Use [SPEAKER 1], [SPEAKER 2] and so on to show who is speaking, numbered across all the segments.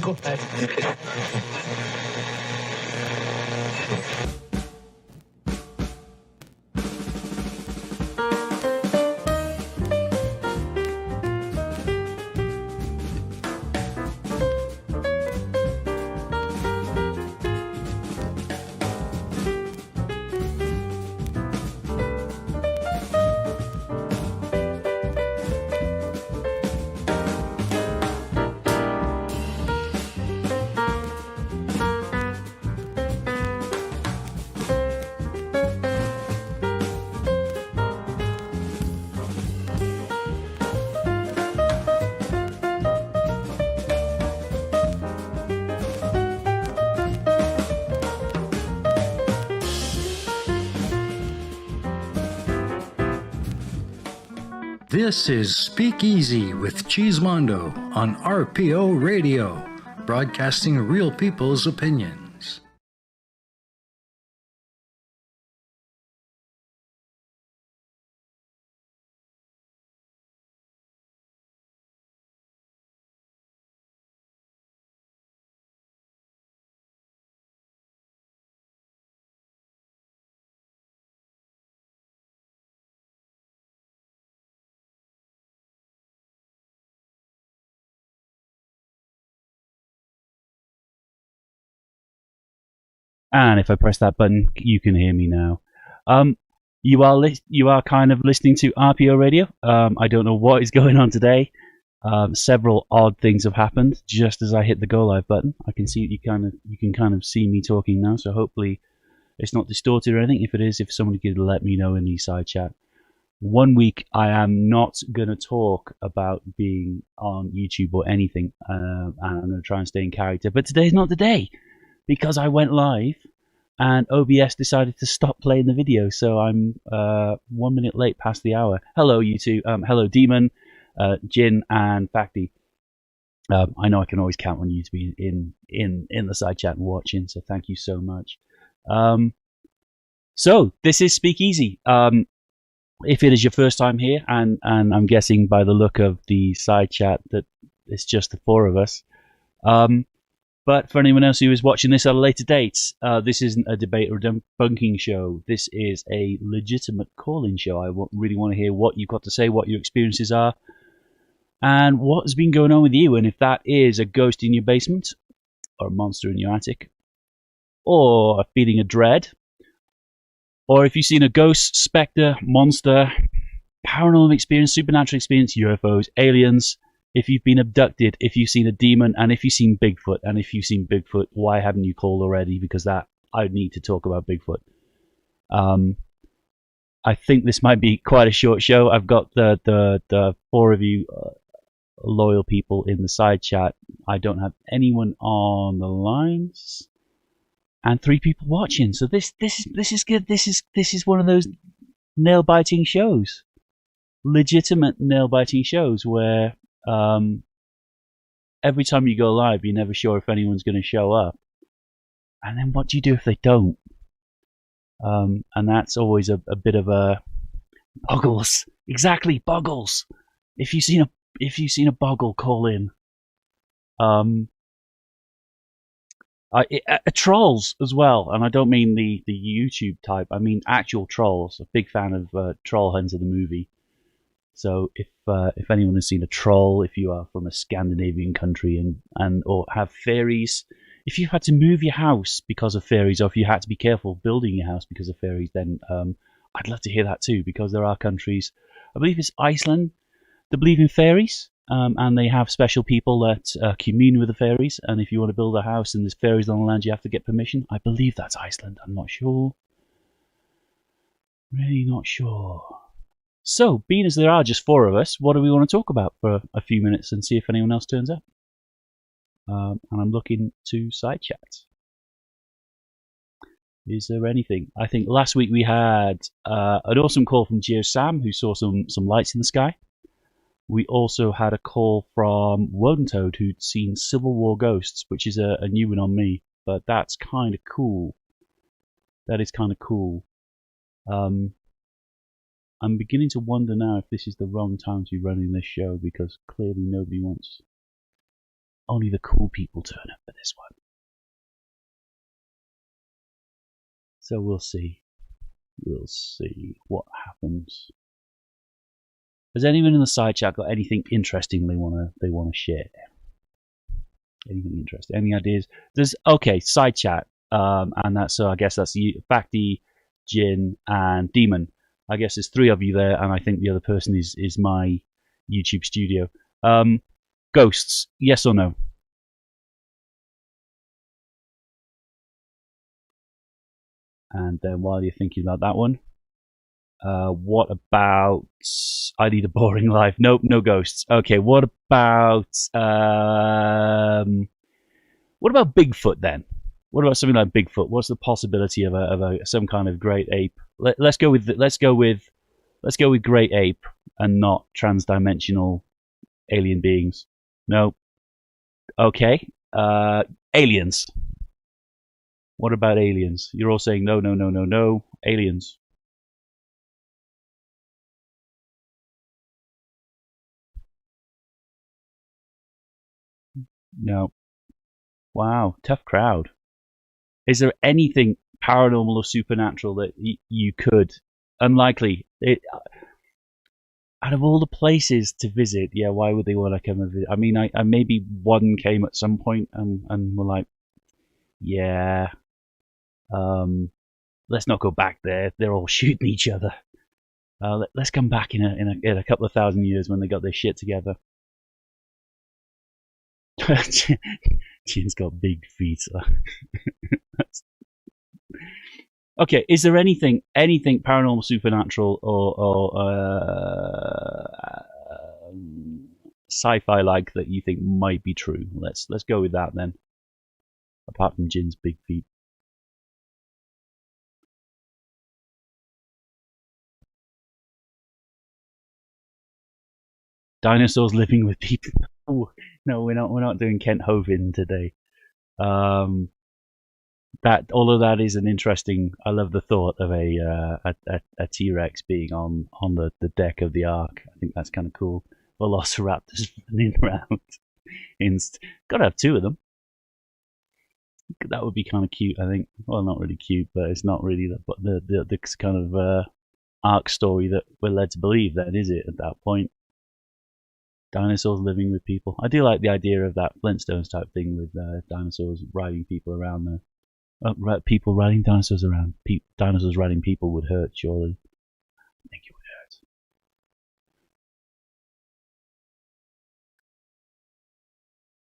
[SPEAKER 1] Go ahead.
[SPEAKER 2] This is SpeakEasy with Cheesemondo on RPO Radio, broadcasting real people's opinions.
[SPEAKER 3] And if I press that button, you can hear me now. You are kind of listening to RPO Radio. I don't know what is going on today. Several odd things have happened just as I hit the go live button. I can see you can kind of see me talking now. So hopefully it's not distorted or anything. If it is, if someone could let me know in the side chat. 1 week I am not going to talk about being on YouTube or anything, and I'm going to try and stay in character. But today's not the day, because I went live and OBS decided to stop playing the video, so I'm 1 minute late past the hour. Hello, you two. Hello, Demon, Jin, and Facti. I know I can always count on you to be in the side chat and watching, so thank you so much. So this is SpeakEasy. If it is your first time here, and I'm guessing by the look of the side chat that it's just the four of us. But for anyone else who is watching this at a later date, this isn't a debate or debunking show. This is a legitimate call-in show. I really want to hear what you've got to say, what your experiences are, and what has been going on with you. And if that is a ghost in your basement, or a monster in your attic, or a feeling of dread, or if you've seen a ghost, spectre, monster, paranormal experience, supernatural experience, UFOs, aliens, if you've been abducted, if you've seen a demon, and if you've seen Bigfoot. And if you've seen Bigfoot, why haven't you called already? Because I need to talk about Bigfoot. I think this might be quite a short show. I've got the four of you loyal people in the side chat. I don't have anyone on the lines, and 3 people watching. So this is good. This is one of those nail biting shows, legitimate nail biting shows where. Every time you go live, you're never sure if anyone's going to show up. And then what do you do if they don't? And that's always a bit of a boggles. Exactly, boggles. If you've seen a boggle, call in. Trolls as well, and I don't mean the YouTube type. I mean actual trolls. A big fan of Troll Hunter the movie. So if anyone has seen a troll, if you are from a Scandinavian country and or have fairies, if you've had to move your house because of fairies, or if you had to be careful building your house because of fairies, then I'd love to hear that too, because there are countries, I believe it's Iceland, that believe in fairies, and they have special people that commune with the fairies, and if you want to build a house and there's fairies on the land, you have to get permission. I believe that's Iceland. I'm not sure. Really not sure. So, being as there are just 4 of us, what do we want to talk about for a few minutes and see if anyone else turns up? And I'm looking to side chat. Is there anything? I think last week we had an awesome call from Geo Sam, who saw some lights in the sky. We also had a call from Wodentoad, who'd seen Civil War ghosts, which is a new one on me, but that's kind of cool. That is kind of cool. I'm beginning to wonder now if this is the wrong time to be running this show, because clearly nobody wants Only the cool people turn up for this one. So we'll see. We'll see what happens. Has anyone in the side chat got anything interesting they wanna share? Anything interesting? Any ideas? Okay, side chat. And that's so I guess that's Bhakti, Jin, and Demon. I guess there's 3 of you there, and I think the other person is my YouTube studio. Ghosts, yes or no? And then while you're thinking about that one, what about I Need a Boring Life? Nope, no ghosts. Okay, what about Bigfoot then? What about something like Bigfoot? What's the possibility of some kind of great ape? Let's go with great ape and not transdimensional alien beings. No. Okay. Aliens. What about aliens? You're all saying no, no, no, no, no. Aliens. No. Wow, tough crowd. Is there anything paranormal or supernatural that you could? Unlikely. Out of all the places to visit, yeah, why would they want to come and visit? I mean, I maybe one came at some point and were like, yeah, let's not go back there. They're all shooting each other. Let's come back in a couple of thousand years when they got their shit together. Jin's got big feet. Okay, is there anything paranormal, supernatural, or sci-fi like that you think might be true? Let's go with that then. Apart from Jin's big feet. Dinosaurs living with people. Oh, no, we're not doing Kent Hovind today. That all of that is an interesting. I love the thought of a T-Rex being on the deck of the Ark. I think that's kind of cool. Velociraptors running around. Gotta have 2 of them. That would be kind of cute, I think. Well, not really cute, but it's not really the kind of Ark story that we're led to believe. Then is it at that point? Dinosaurs living with people. I do like the idea of that Flintstones type thing with dinosaurs riding people around there. People riding dinosaurs around. Dinosaurs riding people would hurt, surely. I think it would hurt.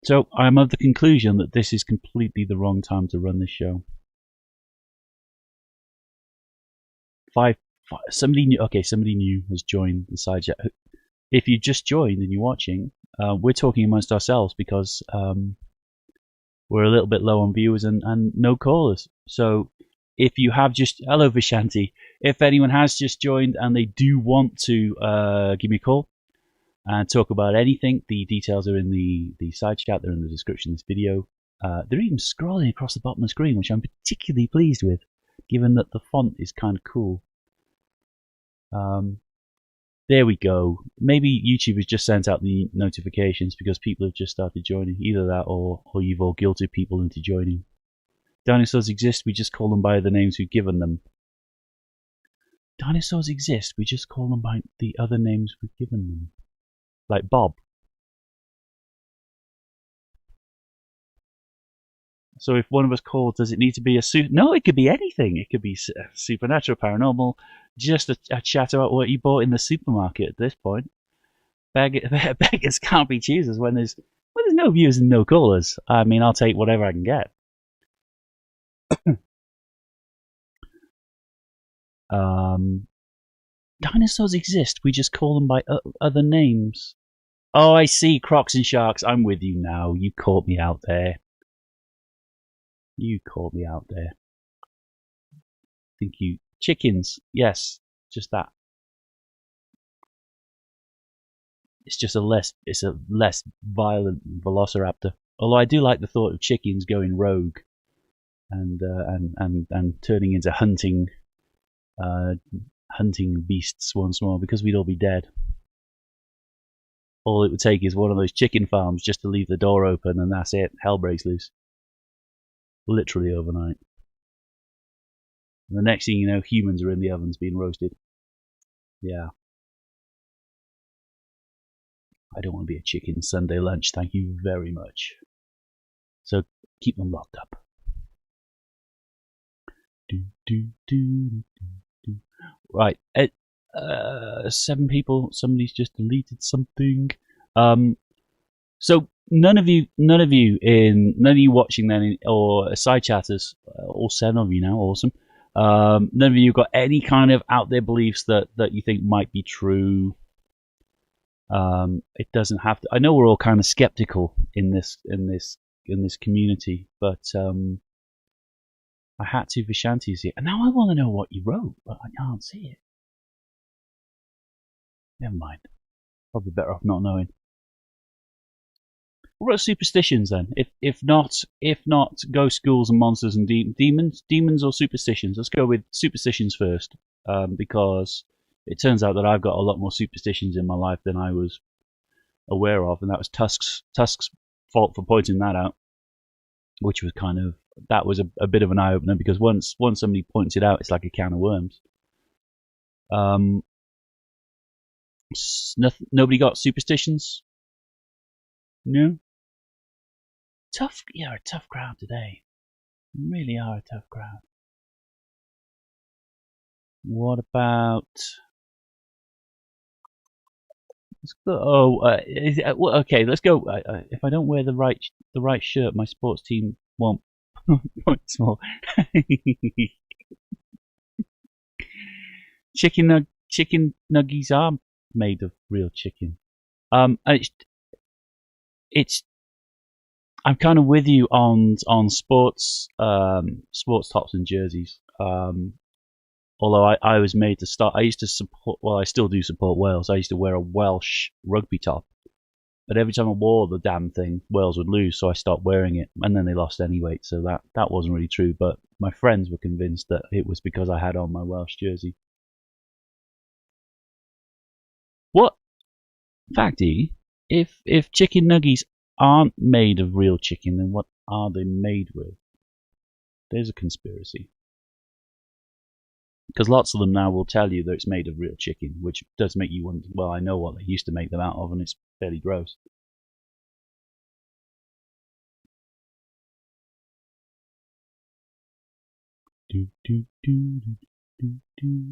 [SPEAKER 3] So I'm of the conclusion that this is completely the wrong time to run this show. Somebody new has joined the side chat. If you just joined and you're watching, we're talking amongst ourselves because we're a little bit low on viewers and no callers. So if you have hello Vishanti, if anyone has just joined and they do want to give me a call and talk about anything, the details are in the side chat, they're in the description of this video. They're even scrolling across the bottom of the screen, which I'm particularly pleased with, given that the font is kind of cool. There we go. Maybe YouTube has just sent out the notifications because people have just started joining. Either that or you've all guilted people into joining. Dinosaurs exist, we just call them by the names we've given them. Dinosaurs exist, we just call them by the other names we've given them. Like Bob. So if one of us calls, does it need to be a No, it could be anything. It could be supernatural, paranormal, just a chat about what you bought in the supermarket at this point. Beggars can't be choosers when there's no viewers and no callers. I mean, I'll take whatever I can get. Dinosaurs exist. We just call them by other names. Oh, I see. Crocs and sharks. I'm with you now. You caught me out there. Thank you. Chickens. Yes, just that. It's a less violent velociraptor. Although I do like the thought of chickens going rogue and turning into hunting beasts once more, because we'd all be dead. all it would take is one of those chicken farms just to leave the door open, and that's it. Hell breaks loose. Literally overnight. And the next thing you know, humans are in the ovens being roasted. Yeah. I don't want to be a chicken Sunday lunch, thank you very much. So keep them locked up. Right. 7 people. Somebody's just deleted something. So none of you watching then, or side chatters, all 7 of you now, awesome. None of you got any kind of out there beliefs that you think might be true. It doesn't have to. I know we're all kind of skeptical in this community, but I had to for Shanti's here, and now I want to know what you wrote, but I can't see it. Never mind. Probably better off not knowing. What about superstitions then? If not ghost ghouls and monsters and demons or superstitions. Let's go with superstitions first, because it turns out that I've got a lot more superstitions in my life than I was aware of, and that was Tusk's fault for pointing that out, which was that was a bit of an eye opener, because once somebody points it out, it's like a can of worms. Nobody got superstitions? No? You're a tough crowd today. You really are a tough crowd. What about... Let's go. Okay. Let's go. If I don't wear the right shirt, my sports team won't points more. Chicken nuggies are made of real chicken. It's. I'm kind of with you on sports tops and jerseys. Although I was made to start, I used to support, well, I still do support Wales. I used to wear a Welsh rugby top. But every time I wore the damn thing, Wales would lose, so I stopped wearing it. And then they lost anyway, so that wasn't really true. But my friends were convinced that it was because I had on my Welsh jersey. What? Facty, if chicken nuggies aren't made of real chicken, then what are they made with? There's a conspiracy. Because lots of them now will tell you that it's made of real chicken, which does make you wonder, well, I know what they used to make them out of, and it's fairly gross.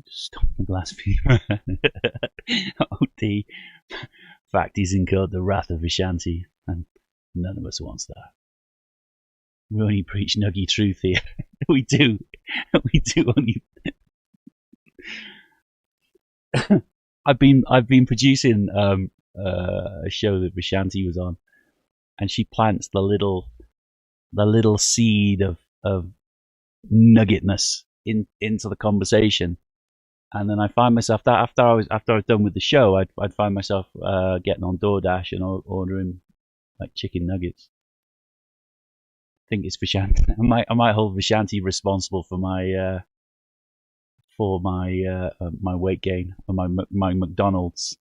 [SPEAKER 3] Stop the blasphemer. Oh, the fact he's incurred the wrath of Vishanti, and none of us wants that. We only preach nuggy truth here. We do. We do only... I've been producing a show that Vishanti was on, and she plants the little seed of nuggetness into the conversation, and then I find myself that after I was done with the show, I'd find myself getting on DoorDash and ordering like chicken nuggets. I think it's Vishanti. I might hold Vishanti responsible for my my weight gain, or my McDonald's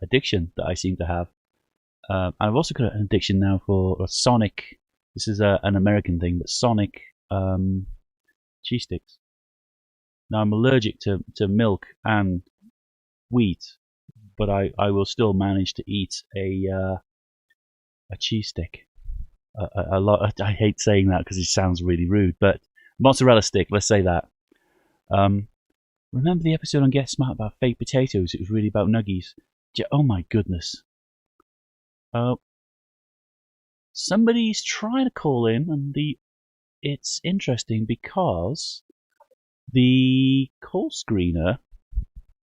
[SPEAKER 3] addiction that I seem to have. I've also got an addiction now for Sonic. This is an American thing, but Sonic cheese sticks. Now I'm allergic to milk and wheat, but I will still manage to eat a cheese stick. A lot. I hate saying that because it sounds really rude, but mozzarella stick, let's say that. Remember the episode on Get Smart about fake potatoes? It was really about nuggies. Oh my goodness. Somebody's trying to call in, and it's interesting because the call screener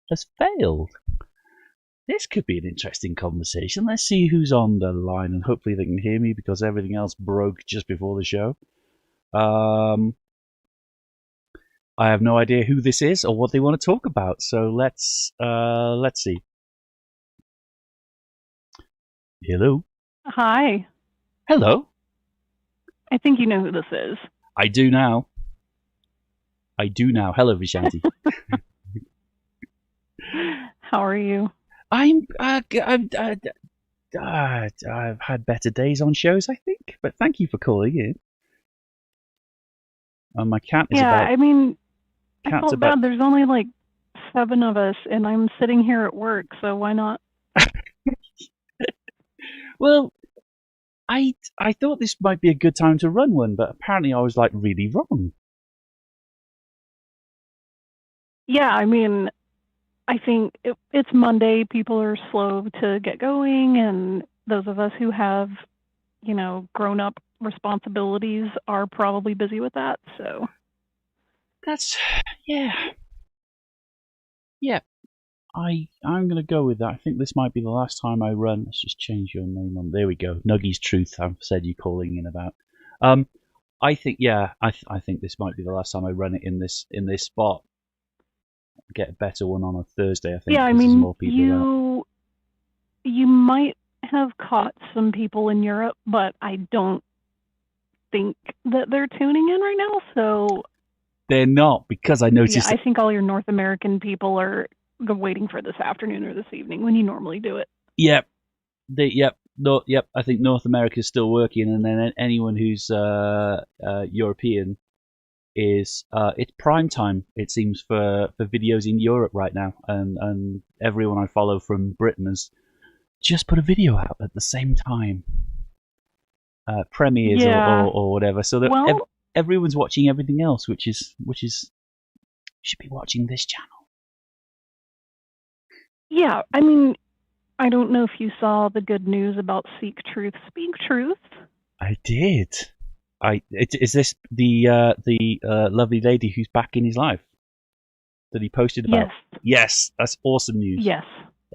[SPEAKER 3] has failed. This could be an interesting conversation. Let's see who's on the line, and hopefully they can hear me because everything else broke just before the show. I have no idea who this is or what they want to talk about, so let's see. Hello.
[SPEAKER 1] Hi.
[SPEAKER 3] Hello.
[SPEAKER 1] I think you know who this is.
[SPEAKER 3] I do now. Hello, Vishanti.
[SPEAKER 1] How are you?
[SPEAKER 3] I've had better days on shows, I think, but thank you for calling in. My cat is
[SPEAKER 1] Yeah,
[SPEAKER 3] about.
[SPEAKER 1] I mean, I
[SPEAKER 3] Cat's
[SPEAKER 1] felt
[SPEAKER 3] about.
[SPEAKER 1] bad. There's only like 7 of us, and I'm sitting here at work, so why not?
[SPEAKER 3] Well, I thought this might be a good time to run one, but apparently I was like really wrong.
[SPEAKER 1] Yeah, I mean, I think it's Monday. People are slow to get going, and those of us who have, grown up responsibilities are probably busy with that. So,
[SPEAKER 3] That's yeah, yeah. I'm gonna go with that. I think this might be the last time I run. Let's just change your name on. There we go. Nuggy's Truth. I've said you calling in about. Um, I think yeah. I think this might be the last time I run it in this spot. Get a better one on a Thursday. I think
[SPEAKER 1] yeah, I
[SPEAKER 3] because there's
[SPEAKER 1] mean,
[SPEAKER 3] more people out.
[SPEAKER 1] you might have caught some people in Europe, but I don't think that they're tuning in right now. So,
[SPEAKER 3] They're not because I
[SPEAKER 1] yeah,
[SPEAKER 3] noticed.
[SPEAKER 1] I think all your North American people are waiting for this afternoon or this evening when you normally do it.
[SPEAKER 3] Yep. Yep. I think North America is still working, and then anyone who's European is it's prime time. It seems for videos in Europe right now, and everyone I follow from Britain has just put a video out at the same time, premieres
[SPEAKER 1] Yeah.
[SPEAKER 3] or whatever. So that
[SPEAKER 1] Well,
[SPEAKER 3] everyone's watching everything else, which is should be watching this channel.
[SPEAKER 1] yeah, I mean, I don't know if you saw the good news about Seek Truth, Speak Truth.
[SPEAKER 3] I did. Is this the lovely lady who's back in his life that he posted about?
[SPEAKER 1] Yes.
[SPEAKER 3] Yes, that's awesome news.
[SPEAKER 1] Yes.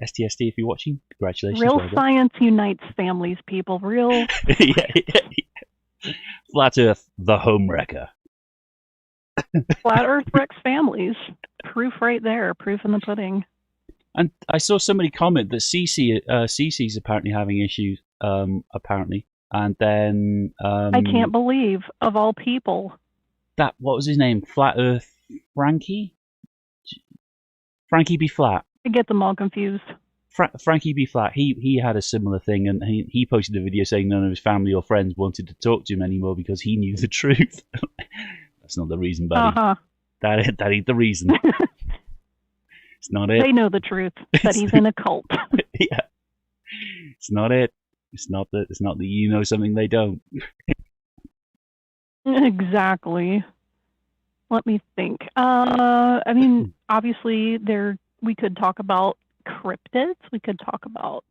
[SPEAKER 3] STSD, if you're watching, congratulations.
[SPEAKER 1] Real
[SPEAKER 3] well done.
[SPEAKER 1] science unites families, people. Real.
[SPEAKER 3] yeah. Flat Earth, the home wrecker.
[SPEAKER 1] Flat Earth wrecks families. Proof right there. Proof in the pudding.
[SPEAKER 3] And I saw somebody comment that CC's apparently having issues. Apparently, and then
[SPEAKER 1] I can't believe, of all people.
[SPEAKER 3] What was his name? Flat Earth Frankie B. Flat.
[SPEAKER 1] I get them all confused.
[SPEAKER 3] Frankie B. Flat. He had a similar thing, and he posted a video saying none of his family or friends wanted to talk to him anymore because he knew the truth. That's not the reason, buddy. That ain't the reason. It's not it.
[SPEAKER 1] They know the truth, that he's in a cult.
[SPEAKER 3] Yeah. It's not it. It's not that you know something they don't.
[SPEAKER 1] Exactly. Let me think. I mean, obviously, we could talk about cryptids. We could talk about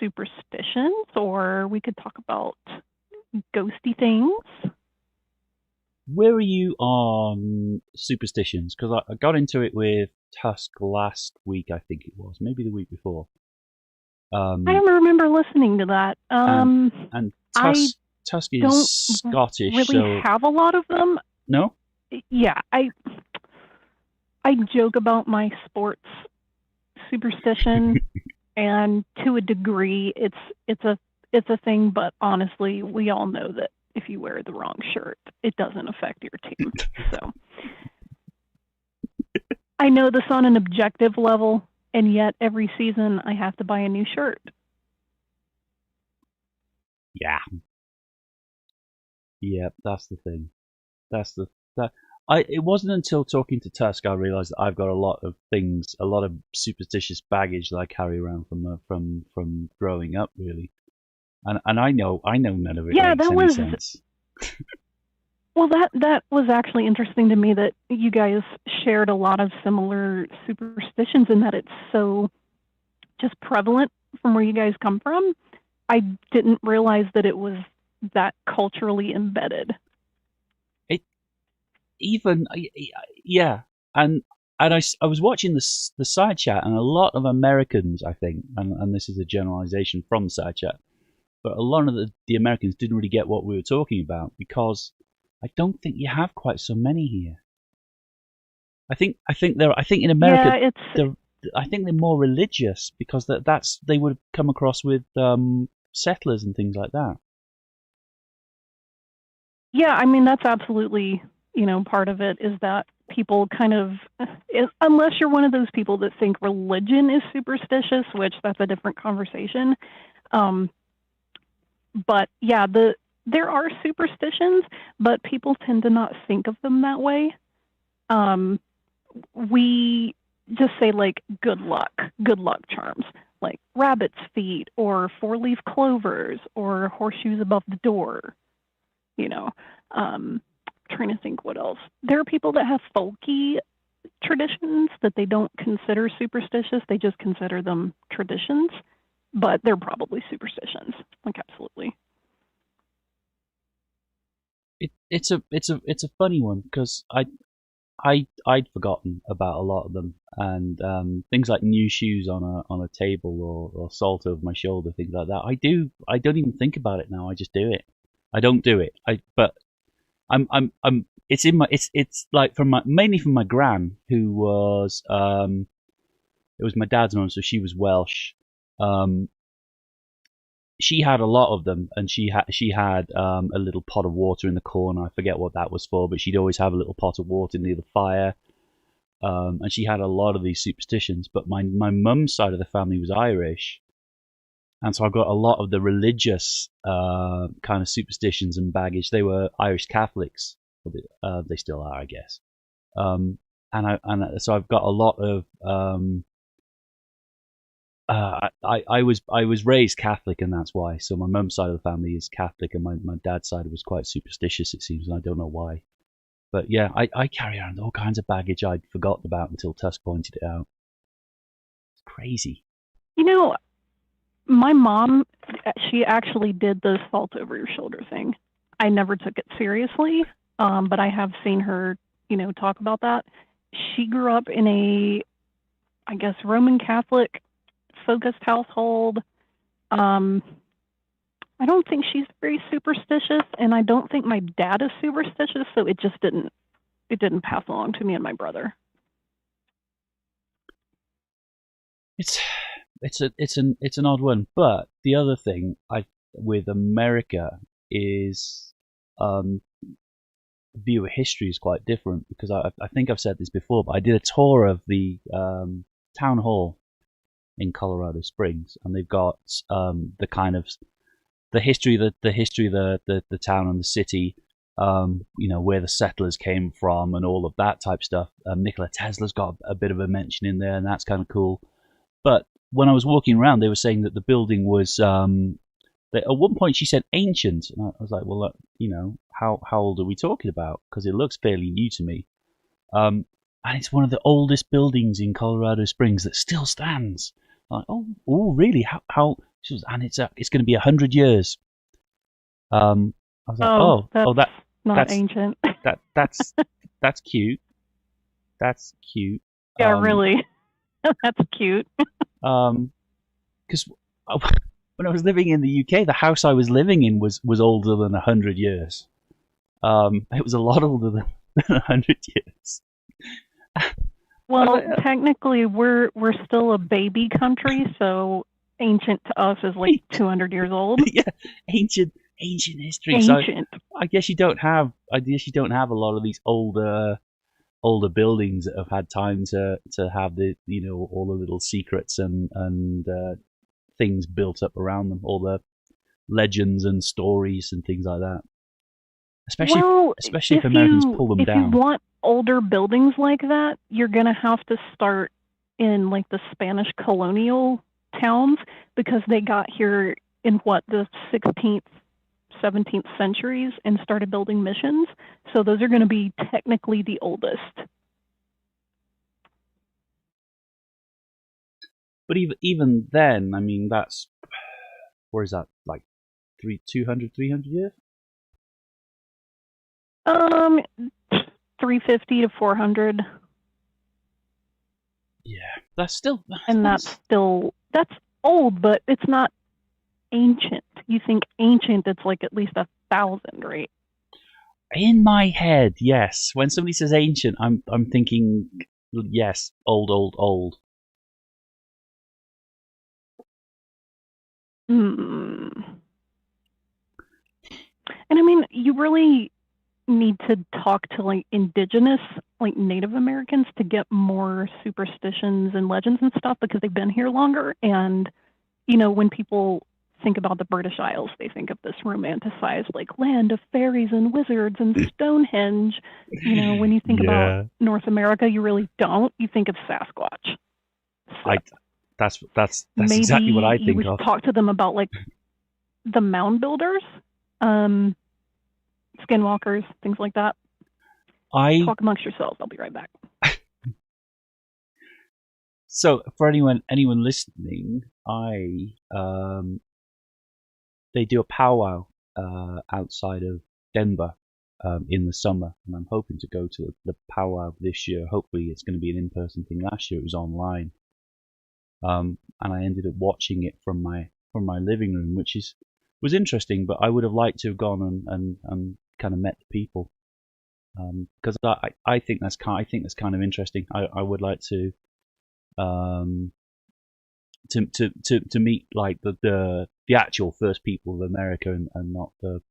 [SPEAKER 1] superstitions, or we could talk about ghosty things.
[SPEAKER 3] Where are you on superstitions? Because I got into it with Tusk last week, I think it was, maybe the week before.
[SPEAKER 1] I don't remember listening to that.
[SPEAKER 3] And Tusk is Scottish.
[SPEAKER 1] Really have a lot of them.
[SPEAKER 3] No?
[SPEAKER 1] Yeah, I joke about my sports superstition, and to a degree, it's a thing. But honestly, we all know that if you wear the wrong shirt, it doesn't affect your team. So I know this on an objective level, and yet every season I have to buy a new shirt.
[SPEAKER 3] Yeah. Yeah, that's the thing. It wasn't until talking to Tusk I realised that I've got a lot of superstitious baggage that I carry around from growing up, really. And I know none of it makes any sense.
[SPEAKER 1] Well, that was actually interesting to me that you guys shared a lot of similar superstitions, and that it's so just prevalent from where you guys come from. I didn't realize that it was that culturally embedded.
[SPEAKER 3] Yeah, and I was watching the side chat, and a lot of Americans, I think, and this is a generalization from the side chat, but a lot of the Americans didn't really get what we were talking about because I don't think you have quite so many here. I think in America, I think they're more religious because they would come across with settlers and things like that.
[SPEAKER 1] Yeah, I mean that's absolutely, part of it is that people kind of, unless you're one of those people that think religion is superstitious, which that's a different conversation. But yeah, there are superstitions, but people tend to not think of them that way. We just say like good luck charms, like rabbit's feet or four-leaf clovers or horseshoes above the door. You know, trying to think what else. There are people that have folky traditions that they don't consider superstitious. They just consider them traditions, but they're probably superstitions. Like absolutely.
[SPEAKER 3] It's a funny one because I'd forgotten about a lot of them, and things like new shoes on a table or salt over my shoulder, things like that. I don't even think about it now. I just do it. I don't do it. But I'm it's in my it's like mainly from my gran, who was it was my dad's mum, so she was Welsh. She had a lot of them, and she had a little pot of water in the corner. I forget what that was for, but she'd always have a little pot of water near the fire. And she had a lot of these superstitions. But my mum's side of the family was Irish, and so I got a lot of the religious kind of superstitions and baggage. They were Irish Catholics. They still are, I guess. So I've got a lot of. I was raised Catholic, and that's why. So my mum's side of the family is Catholic, and my dad's side was quite superstitious, it seems, and I don't know why. But yeah, I carry around all kinds of baggage I'd forgotten about until Tusk pointed it out. It's crazy.
[SPEAKER 1] You know, my mom, she actually did the salt over your shoulder thing. I never took it seriously, but I have seen her, talk about that. She grew up in a, I guess, Roman Catholic focused household. I don't think she's very superstitious, and I don't think my dad is superstitious, so it just didn't pass along to me and my brother.
[SPEAKER 3] It's an odd one, but the other thing with America is view of history is quite different, because I think I've said this before, but I did a tour of the town hall in Colorado Springs, and they've got the kind of the history of the town and the city, where the settlers came from and all of that type stuff. Nikola Tesla's got a bit of a mention in there, and that's kind of cool. But when I was walking around, they were saying that the building was at one point she said ancient, and I was like, well, how old are we talking about? Because it looks fairly new to me. And it's one of the oldest buildings in Colorado Springs that still stands. I'm like, oh, really? How? And it's going to be 100 years. I was like,
[SPEAKER 1] that's ancient.
[SPEAKER 3] That's cute. That's cute.
[SPEAKER 1] Yeah, really. That's cute.
[SPEAKER 3] Because when I was living in the UK, the house I was living in was older than 100 years. It was a lot older than 100 years.
[SPEAKER 1] Well, technically, we're still a baby country, so ancient to us is like 200 years old.
[SPEAKER 3] Yeah, ancient history.
[SPEAKER 1] Ancient.
[SPEAKER 3] So I guess you don't have a lot of these older buildings that have had time to have the all the little secrets and things built up around them, all the legends and stories and things like that. Especially if Americans pull them down.
[SPEAKER 1] If you want older buildings like that, you're going to have to start in like the Spanish colonial towns, because they got here in the 16th, 17th centuries and started building missions. So those are going to be technically the oldest.
[SPEAKER 3] But even then, I mean, that's, where is that, like 300 years?
[SPEAKER 1] 350 to 400.
[SPEAKER 3] Yeah, that's
[SPEAKER 1] old, but it's not ancient. You think ancient, it's like at least 1,000, right?
[SPEAKER 3] In my head, yes. When somebody says ancient, I'm thinking, yes, old.
[SPEAKER 1] And I mean, you really, need to talk to like indigenous, like Native Americans to get more superstitions and legends and stuff because they've been here longer. And, when people think about the British Isles, they think of this romanticized like land of fairies and wizards and Stonehenge. When you think about North America, you really don't. You think of Sasquatch. So
[SPEAKER 3] that's exactly what I think
[SPEAKER 1] maybe you
[SPEAKER 3] of.
[SPEAKER 1] should talk to them about like the mound builders, skinwalkers, things like that. Talk amongst yourselves. I'll be right back.
[SPEAKER 3] So for anyone listening, they do a powwow outside of Denver in the summer, and I'm hoping to go to the powwow this year. Hopefully, it's going to be an in-person thing. Last year it was online, and I ended up watching it from my living room, which was interesting. But I would have liked to have gone and kind of met the people, because I think that's kind of interesting. I would like to meet like the actual first people of America and not the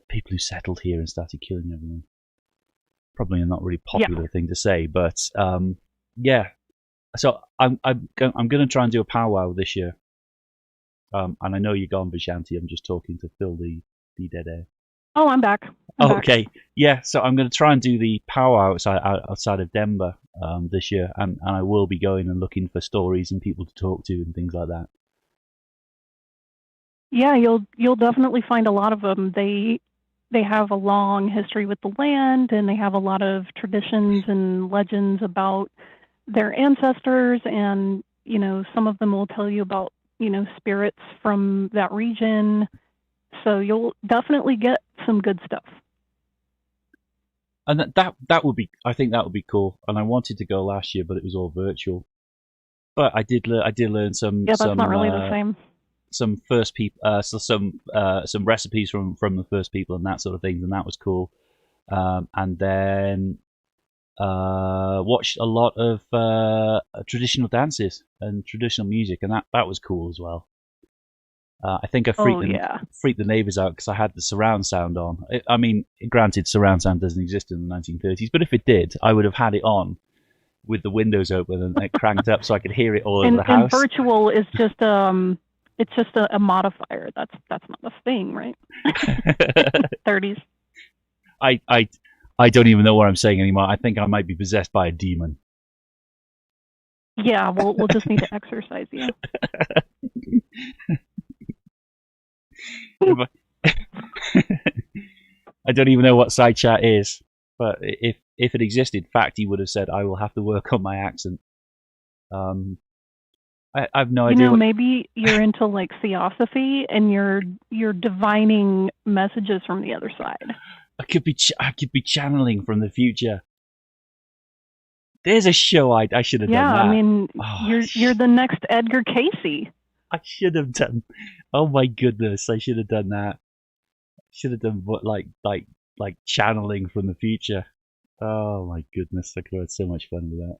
[SPEAKER 3] people who settled here and started killing everyone. Probably a not really popular thing to say, but yeah. So I'm going to try and do a powwow this year. And I know you're gone, Vishanti. I'm just talking to fill the dead air.
[SPEAKER 1] Oh, I'm back.
[SPEAKER 3] Okay. Yeah. So I'm going to try and do the powwow outside of Denver this year, and I will be going and looking for stories and people to talk to and things like that.
[SPEAKER 1] Yeah, you'll definitely find a lot of them. They have a long history with the land, and they have a lot of traditions and legends about their ancestors, and some of them will tell you about spirits from that region. So you'll definitely get some good stuff.
[SPEAKER 3] And that would be, I think that would be cool. And I wanted to go last year, but it was all virtual. But I did learn some.
[SPEAKER 1] Yeah, that's not really the same.
[SPEAKER 3] Some first people, some recipes from the first people and that sort of things, and that was cool. And then watched a lot of traditional dances and traditional music, and that was cool as well. I think I freaked the neighbours out because I had the surround sound on. I mean, granted, surround sound doesn't exist in the 1930s, but if it did, I would have had it on with the windows open and it cranked up so I could hear it all over the house.
[SPEAKER 1] And virtual is just it's just a modifier. That's not a thing, right? 30s.
[SPEAKER 3] I don't even know what I'm saying anymore. I think I might be possessed by a demon.
[SPEAKER 1] Yeah, we'll just need to exercise you.
[SPEAKER 3] I don't even know what side chat is, but if it existed, Facty would have said I will have to work on my accent. I have no idea.
[SPEAKER 1] Maybe you're into like theosophy and you're divining messages from the other side.
[SPEAKER 3] I could be channeling from the future. There's a show I should have done that.
[SPEAKER 1] Yeah, I mean, you're the next Edgar Casey.
[SPEAKER 3] I should have done. Oh my goodness, I should have done that. Should have done what like channeling from the future. Oh my goodness, I could have had so much fun with that.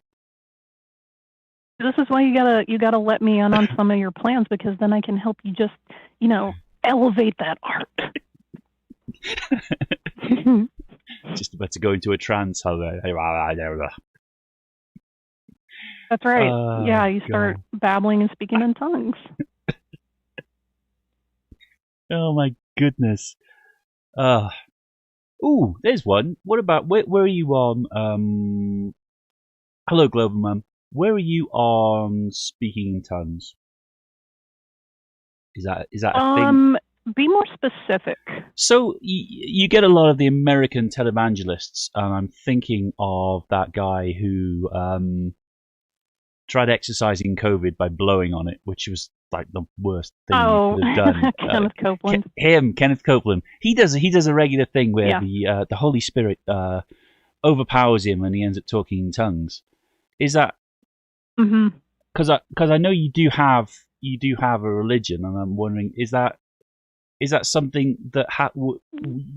[SPEAKER 1] This is why you gotta let me in on some of your plans, because then I can help you just elevate that art.
[SPEAKER 3] Just about to go into a trance.
[SPEAKER 1] That's right. Yeah, you start babbling and speaking in tongues.
[SPEAKER 3] Oh my goodness. Ooh, there's one. What about where are you on? Hello, Global Mum. Where are you on speaking in tongues? Is that a thing?
[SPEAKER 1] Be more specific.
[SPEAKER 3] So you get a lot of the American televangelists, and I'm thinking of that guy who tried exercising COVID by blowing on it, which was like the worst thing you could have done.
[SPEAKER 1] Kenneth Copeland.
[SPEAKER 3] Kenneth Copeland. He does a regular thing where the Holy Spirit overpowers him and he ends up talking in tongues. Is that? Because I know you do have a religion, and I'm wondering, is that something that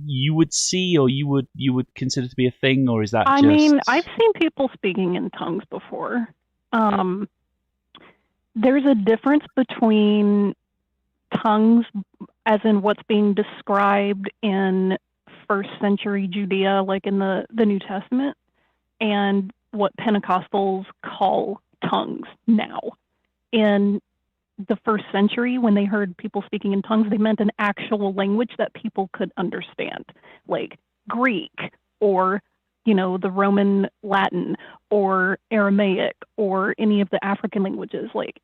[SPEAKER 3] you would see or you would consider to be a thing, or is that?
[SPEAKER 1] I mean, I've seen people speaking in tongues before. There's a difference between tongues, as in what's being described in first century Judea, like in the New Testament, and what Pentecostals call tongues now. In the first century, when they heard people speaking in tongues, they meant an actual language that people could understand, like Greek or, the Roman Latin or Aramaic or any of the African languages. Like,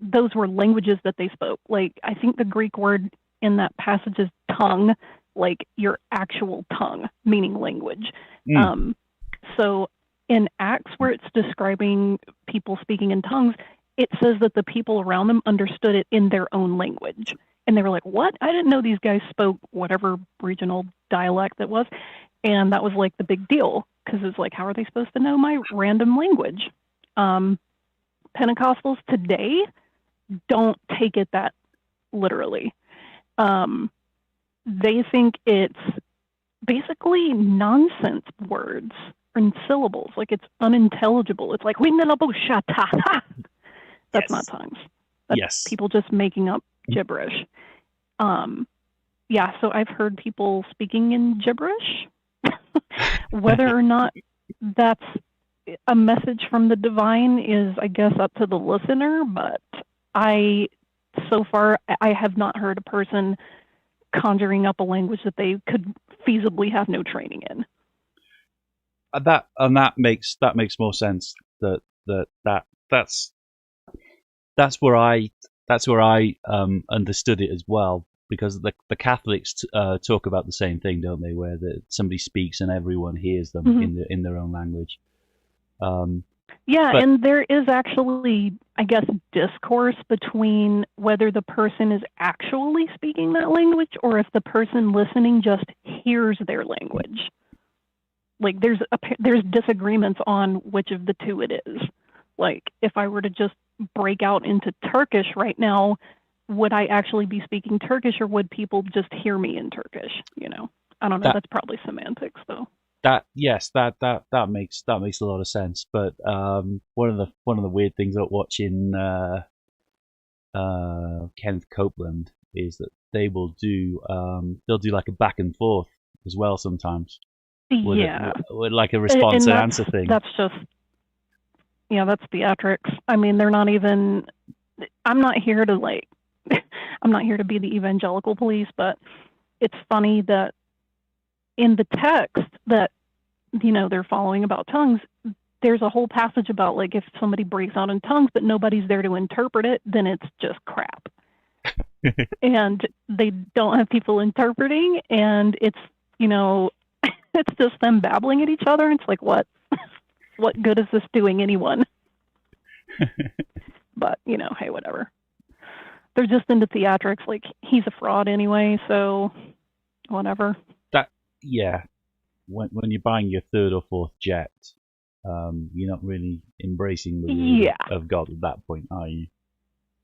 [SPEAKER 1] those were languages that they spoke. Like, I think the Greek word in that passage is tongue, like your actual tongue, meaning language. So in Acts, where it's describing people speaking in tongues, it says that the people around them understood it in their own language. And they were like, what? I didn't know these guys spoke whatever regional dialect that was. And that was like the big deal, because it's like, how are they supposed to know my random language? Pentecostals today don't take it that literally. They think it's basically nonsense words and syllables. Like, it's unintelligible. It's like, that's not tongues. That's people just making up gibberish. Yeah, so I've heard people speaking in gibberish. Whether or not that's a message from the divine is, I guess, up to the listener, but so far, I have not heard a person conjuring up a language that they could feasibly have no training in.
[SPEAKER 3] That makes more sense. That's where I understood it as well, because the Catholics talk about the same thing, don't they? Where somebody speaks and everyone hears them in their own language.
[SPEAKER 1] And there is actually, I guess, discourse between whether the person is actually speaking that language or if the person listening just hears their language. Like, there's disagreements on which of the two it is. Like, if I were to just break out into Turkish right now, would I actually be speaking Turkish, or would people just hear me in Turkish? I don't know. That's probably semantics, though.
[SPEAKER 3] That makes a lot of sense. But one of the weird things about watching Kenneth Copeland is that they'll do like a back and forth as well sometimes. With like a response and answer thing.
[SPEAKER 1] That's just that's theatrics. I mean, they're not even. I'm not here to I'm not here to be the evangelical police, but it's funny that in the text that they're following about tongues, there's a whole passage about, like, if somebody breaks out in tongues but nobody's there to interpret it, then it's just crap. And they don't have people interpreting, and it's it's just them babbling at each other. And it's like, what good is this doing anyone? But hey, whatever. They're just into theatrics. Like, he's a fraud anyway, so whatever.
[SPEAKER 3] When you're buying your third or fourth jet, you're not really embracing the word of God at that point, are you?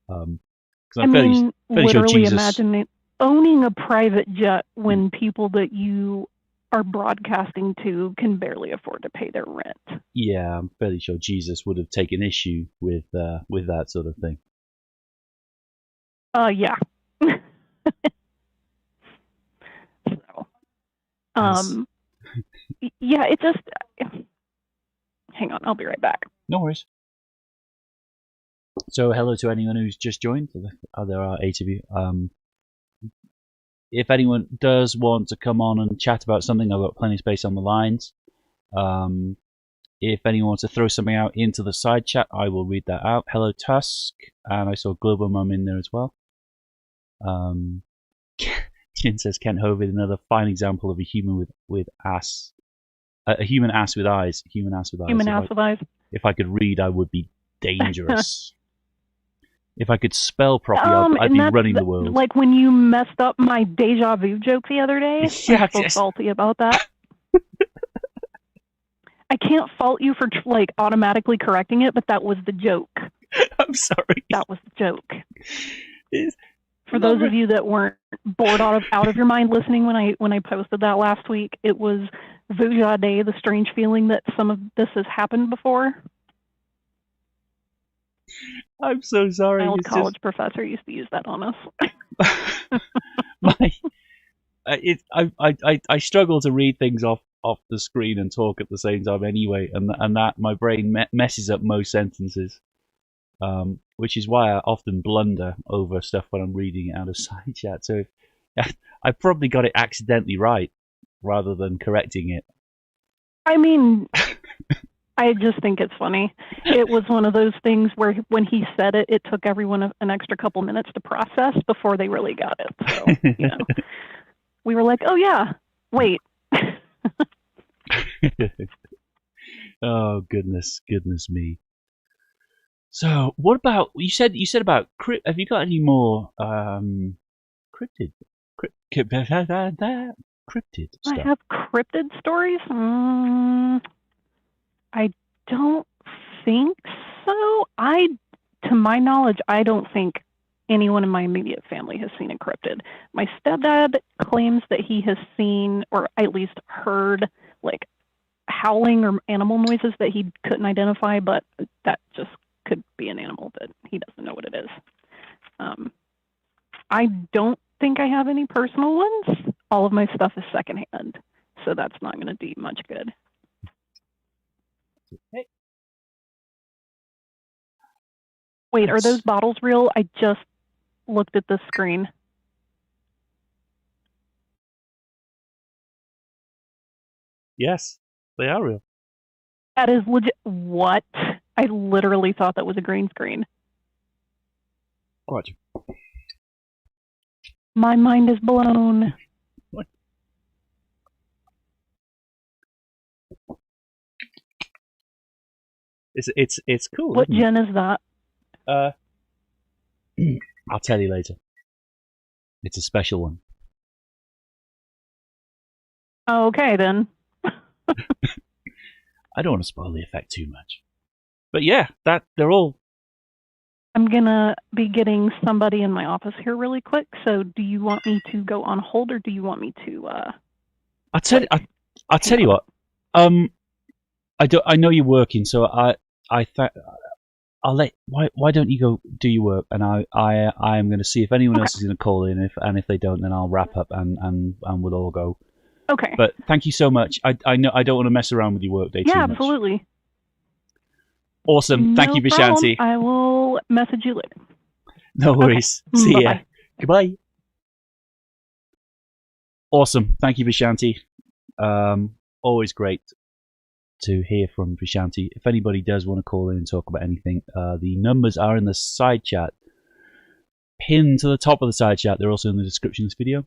[SPEAKER 1] I mean, literally imagine owning a private jet when people that you are broadcasting to can barely afford to pay their rent.
[SPEAKER 3] Yeah, I'm fairly sure Jesus would have taken issue with that sort of thing.
[SPEAKER 1] Yeah. So, yeah, it just. Hang on, I'll be right back.
[SPEAKER 3] No worries. So, hello to anyone who's just joined. There are 8 of you. If anyone does want to come on and chat about something, I've got plenty of space on the lines. If anyone wants to throw something out into the side chat, I will read that out. Hello, Tusk, and I saw Global Mum in there as well. Jin says Kent Hovid, another fine example of a human with ass. A human ass with eyes. Human ass with eyes.
[SPEAKER 1] Human ass with eyes.
[SPEAKER 3] If I could read, I would be dangerous. If I could spell properly, I'd be running the world.
[SPEAKER 1] Like when you messed up my deja vu joke the other day. I'm so salty about that. I can't fault you for automatically correcting it, but that was the joke.
[SPEAKER 3] I'm sorry.
[SPEAKER 1] That was the joke. For those of you that weren't bored out of your mind listening when I posted that last week, it was Vuja Day, the strange feeling that some of this has happened before.
[SPEAKER 3] I'm so sorry.
[SPEAKER 1] My old college professor used to use that on us.
[SPEAKER 3] I struggle to read things off the screen and talk at the same time anyway, and that my brain messes up most sentences, which is why I often blunder over stuff when I'm reading it out of side chat. So I probably got it accidentally right rather than correcting it.
[SPEAKER 1] I mean, I just think it's funny. It was one of those things where when he said it, it took everyone an extra couple minutes to process before they really got it. So, you know, we were like, oh yeah, wait.
[SPEAKER 3] Oh goodness me. So what about you said about have you got any more cryptid stuff?
[SPEAKER 1] I have cryptid stories. I don't think so. To my knowledge, I don't think anyone in my immediate family has seen a cryptid. My stepdad claims that he has seen, or at least heard, like howling or animal noises that he couldn't identify, but that just could be an animal that he doesn't know what it is. I don't think I have any personal ones. All of my stuff is secondhand, so that's not going to do much good.
[SPEAKER 3] Okay.
[SPEAKER 1] Wait, are those bottles real? I just looked at the screen.
[SPEAKER 3] Yes, they are real.
[SPEAKER 1] That is legit. What? I literally thought that was a green screen.
[SPEAKER 3] What?
[SPEAKER 1] My mind is blown.
[SPEAKER 3] What? It's cool.
[SPEAKER 1] What gen is that?
[SPEAKER 3] I'll tell you later. It's a special one.
[SPEAKER 1] Okay, then.
[SPEAKER 3] I don't want to spoil the effect too much. But yeah, they're all...
[SPEAKER 1] I'm going to be getting somebody in my office here really quick, so do you want me to go on hold, or do you want me to...
[SPEAKER 3] I'll tell you what. I know you're working, so I'll let. Why don't you go do your work, and I am going to see if anyone else is going to call in, if they don't, then I'll wrap up and we'll all go.
[SPEAKER 1] Okay.
[SPEAKER 3] But thank you so much. I know I don't want to mess around with your work day too much.
[SPEAKER 1] Yeah, absolutely.
[SPEAKER 3] Awesome. Thank you, Vishanti.
[SPEAKER 1] I will message you later.
[SPEAKER 3] No worries. Okay. See ya. Goodbye. Awesome. Thank you, Vishanti. Always great to hear from Vishanti. If anybody does want to call in and talk about anything, the numbers are in the side chat. Pinned to the top of the side chat. They're also in the description of this video.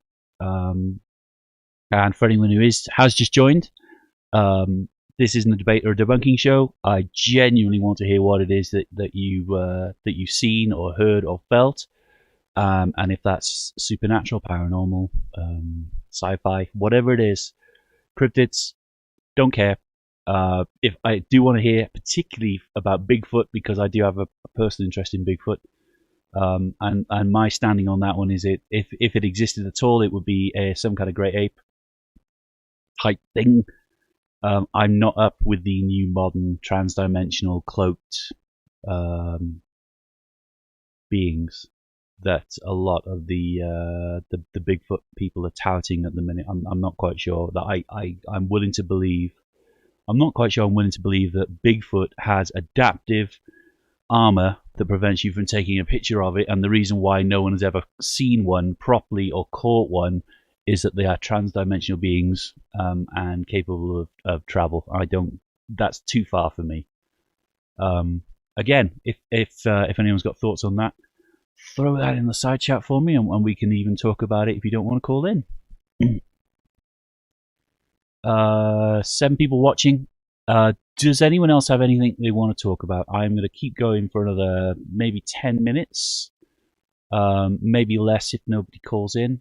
[SPEAKER 3] And for anyone who has just joined, this isn't a debate or a debunking show. I genuinely want to hear what it is that you've seen or heard or felt, and if that's supernatural, paranormal, sci-fi, whatever it is, cryptids, don't care. If I do want to hear particularly about Bigfoot, because I do have a personal interest in Bigfoot, and my standing on that one is if it existed at all, it would be some kind of great ape type thing. I'm not up with the new modern trans-dimensional cloaked beings that a lot of the Bigfoot people are touting at the minute. I'm not quite sure that I'm willing to believe. I'm not quite sure I'm willing to believe that Bigfoot has adaptive armor that prevents you from taking a picture of it, and the reason why no one has ever seen one properly or caught one is that they are trans-dimensional beings and capable of travel. That's too far for me. Again, if anyone's got thoughts on that, throw that in the side chat for me, and we can even talk about it if you don't want to call in. 7 people watching. Does anyone else have anything they want to talk about? I'm going to keep going for another maybe 10 minutes, maybe less if nobody calls in,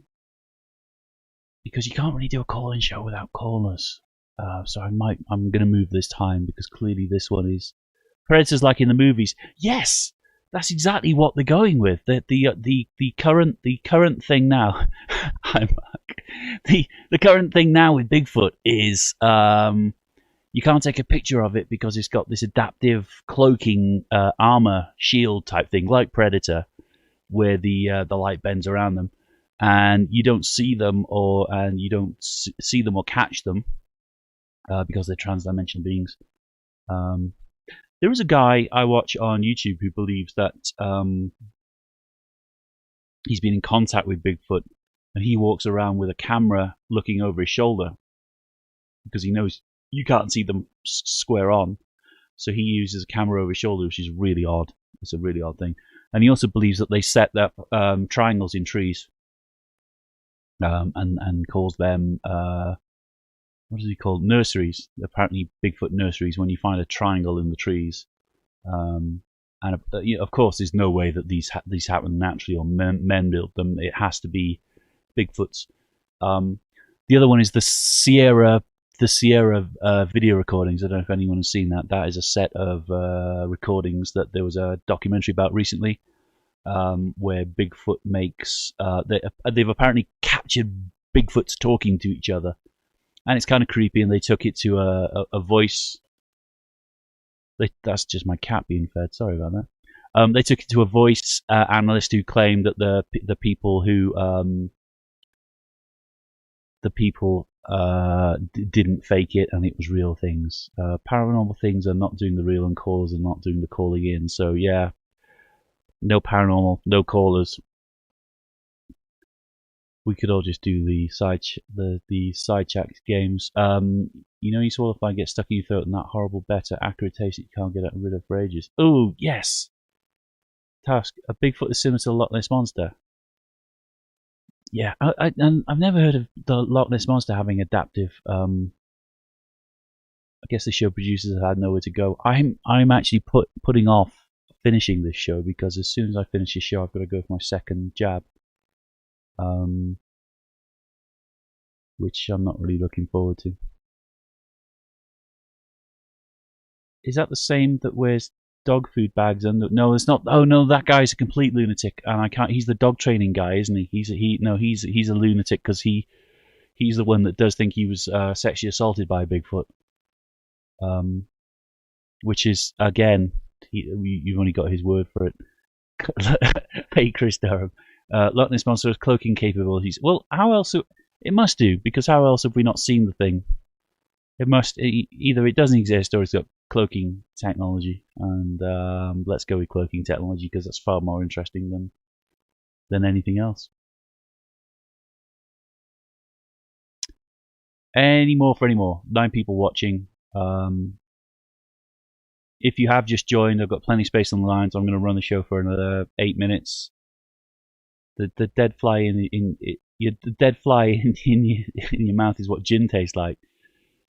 [SPEAKER 3] because you can't really do a call-in show without callers. So I'm going to move this time, because clearly this one is Predators like in the movies. Yes, that's exactly what they're going with. The current thing now. The current thing now with Bigfoot is you can't take a picture of it because it's got this adaptive cloaking armor shield type thing, like Predator, where the light bends around them. and you don't see them and you don't see them or catch them because they're transdimensional beings. There is a guy I watch on YouTube who believes that he's been in contact with Bigfoot, and he walks around with a camera looking over his shoulder because he knows you can't see them square on. So he uses a camera over his shoulder, which is really odd. It's a really odd thing. And he also believes that they set up triangles in trees and calls them, what is he called? Nurseries. Apparently Bigfoot nurseries, when you find a triangle in the trees. And of course, there's no way that these happen naturally or men build them. It has to be Bigfoots. The other one is the Sierra video recordings. I don't know if anyone has seen that. That is a set of recordings that there was a documentary about recently, where Bigfoot makes. They've apparently captured Bigfoots talking to each other, and it's kind of creepy. And they took it to a voice. That's just my cat being fed. Sorry about that. They took it to a voice analyst who claimed that the people didn't fake it, and it was real things. Paranormal things are not doing the real, and callers are not doing the calling in. So yeah, no paranormal, no callers. We could all just do the side chat games. You sort of get stuck in your throat and that horrible, better, accurate taste that you can't get rid of for ages. Oh yes, task. A Bigfoot is similar to a Loch Ness monster. Yeah, I've never heard of the Loch Ness monster having adaptive. I guess the show producers have had nowhere to go. I'm actually putting off finishing this show because as soon as I finish this show, I've got to go for my second jab, which I'm not really looking forward to. Is that the same that wears dog food bags? And no, it's not. Oh no, that guy's a complete lunatic, and I can't. He's the dog training guy, isn't he? He's a lunatic because he's the one that does think he was sexually assaulted by a Bigfoot. Which is again, you've only got his word for it. Hey, Chris Durham, Loch Ness monster has cloaking capabilities. Well, how else? It must do, because how else have we not seen the thing? It must either it doesn't exist or it's got cloaking technology, and let's go with cloaking technology because that's far more interesting than anything else. Any more? 9 people watching. If you have just joined, I've got plenty of space on the line, so I'm going to run the show for another 8 minutes. The dead fly in your mouth is what gin tastes like.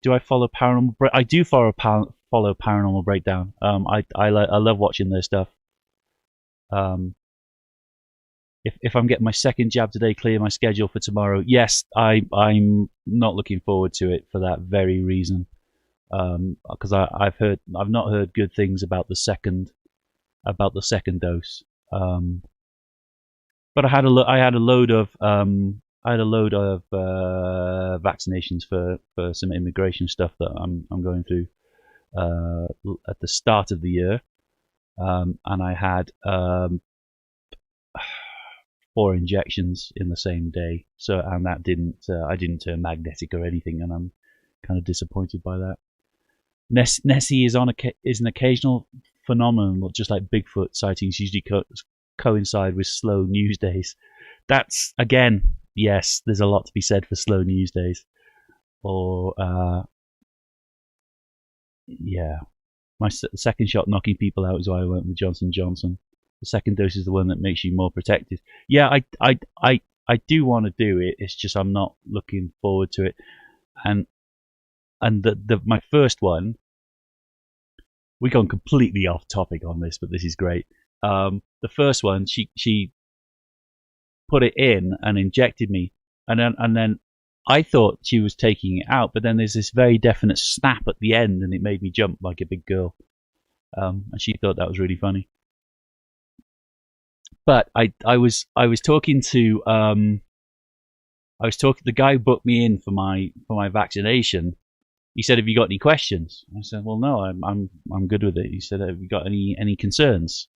[SPEAKER 3] Do I follow Paranormal? I do follow Paranormal Breakdown. I love watching their stuff. If I'm getting my second jab today, clear my schedule for tomorrow. Yes, I'm not looking forward to it for that very reason. Because I've not heard good things about the second dose. But I had a load of vaccinations for some immigration stuff that I'm going through at the start of the year, and I had 4 injections in the same day. So and that I didn't turn magnetic or anything, and I'm kind of disappointed by that. Nessie is an occasional phenomenon, just like Bigfoot sightings usually coincide with slow news days. That's again. Yes, there's a lot to be said for slow news days. Or, yeah. My second shot knocking people out is why I went with Johnson & Johnson. The second dose is the one that makes you more protected. Yeah, I do want to do it. It's just I'm not looking forward to it. And my first one, we've gone completely off topic on this, but this is great. The first one, she put it in and injected me, and then I thought she was taking it out, but then there's this very definite snap at the end, and it made me jump like a big girl. And she thought that was really funny. But I was talking to the guy who booked me in for my vaccination. He said, "Have you got any questions?" I said, "Well, no, I'm good with it." He said, "Have you got any concerns?"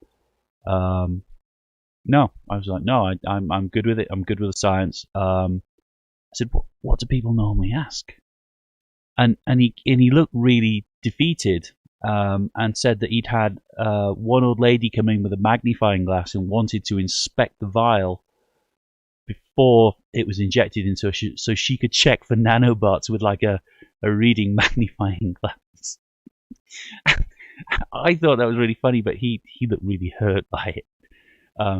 [SPEAKER 3] No, I was like, no, I'm good with it. I'm good with the science. I said, what do people normally ask? And he looked really defeated, and said that he'd had one old lady come in with a magnifying glass and wanted to inspect the vial before it was injected into her, so she could check for nanobots with like a reading magnifying glass. I thought that was really funny, but he looked really hurt by it.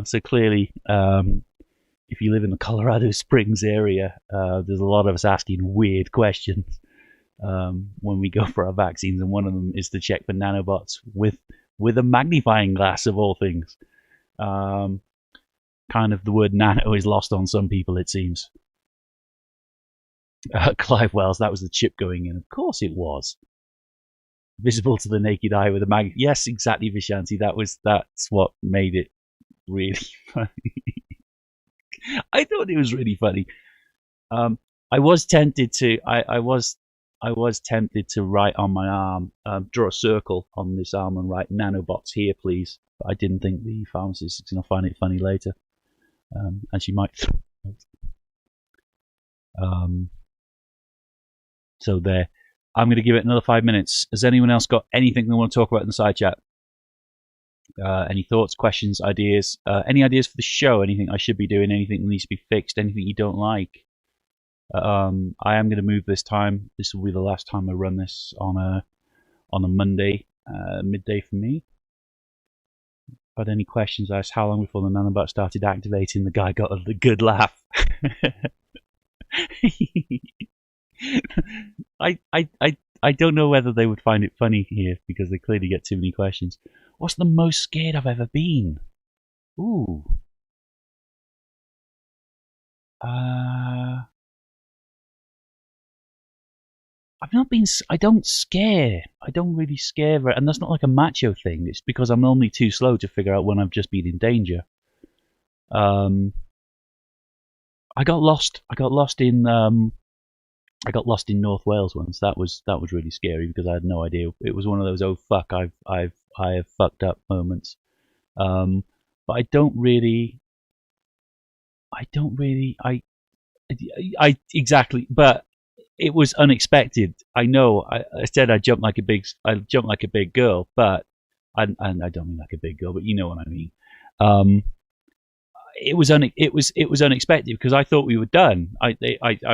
[SPEAKER 3] So clearly, if you live in the Colorado Springs area, there's a lot of us asking weird questions when we go for our vaccines, and one of them is to check for nanobots with a magnifying glass, of all things. Kind of the word nano is lost on some people, it seems. Clive Wells, that was the chip going in. Of course it was. Visible to the naked eye with a mag. Yes, exactly, Vishanti. That's what made it really funny. I thought it was really funny. I was tempted to. I was tempted to write on my arm, draw a circle on this arm and write "nanobots here, please." But I didn't think the pharmacist is going to find it funny later, and she might. So there. I'm going to give it another 5 minutes. Has anyone else got anything they want to talk about in the side chat? Any thoughts, questions, ideas? Any ideas for the show? Anything I should be doing? Anything that needs to be fixed? Anything you don't like? I am going to move this time. This will be the last time I run this on a Monday, midday for me. Had any questions? I asked how long before the nanobot started activating. The guy got a good laugh. I don't know whether they would find it funny here because they clearly get too many questions. What's the most scared I've ever been? Ooh. I've not been. I don't scare. I don't really scare, and that's not like a macho thing. It's because I'm only too slow to figure out when I've just been in danger. I got lost. I got lost in North Wales once. That was really scary because I had no idea. It was one of those "oh fuck, I have fucked up" moments. But I don't really. Exactly. But it was unexpected. I know. I said I jumped like a big girl, but I don't mean like a big girl, but you know what I mean. It was unexpected because I thought we were done. I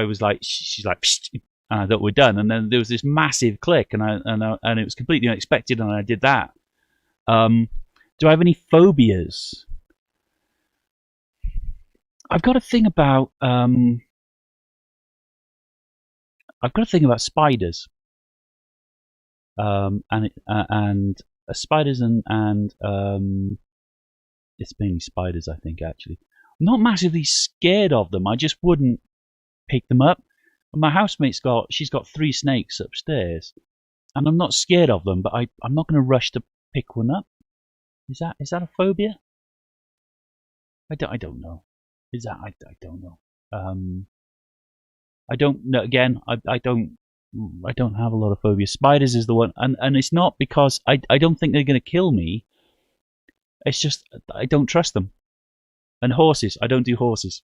[SPEAKER 3] was like, she's like, psst, and I thought we're done, and then there was this massive click, and it was completely unexpected, and I did that. Do I have any phobias? I've got a thing about spiders, and spiders and it's mainly spiders, I think, actually. I'm not massively scared of them. I just wouldn't pick them up. My housemate's she's got 3 snakes upstairs, and I'm not scared of them, but I'm not going to rush to pick one up. Is that a phobia? I don't know. I don't know. I don't know. Again, I don't have a lot of phobias. Spiders is the one, and it's not because I don't think they're going to kill me. It's just I don't trust them. And horses, I don't do horses.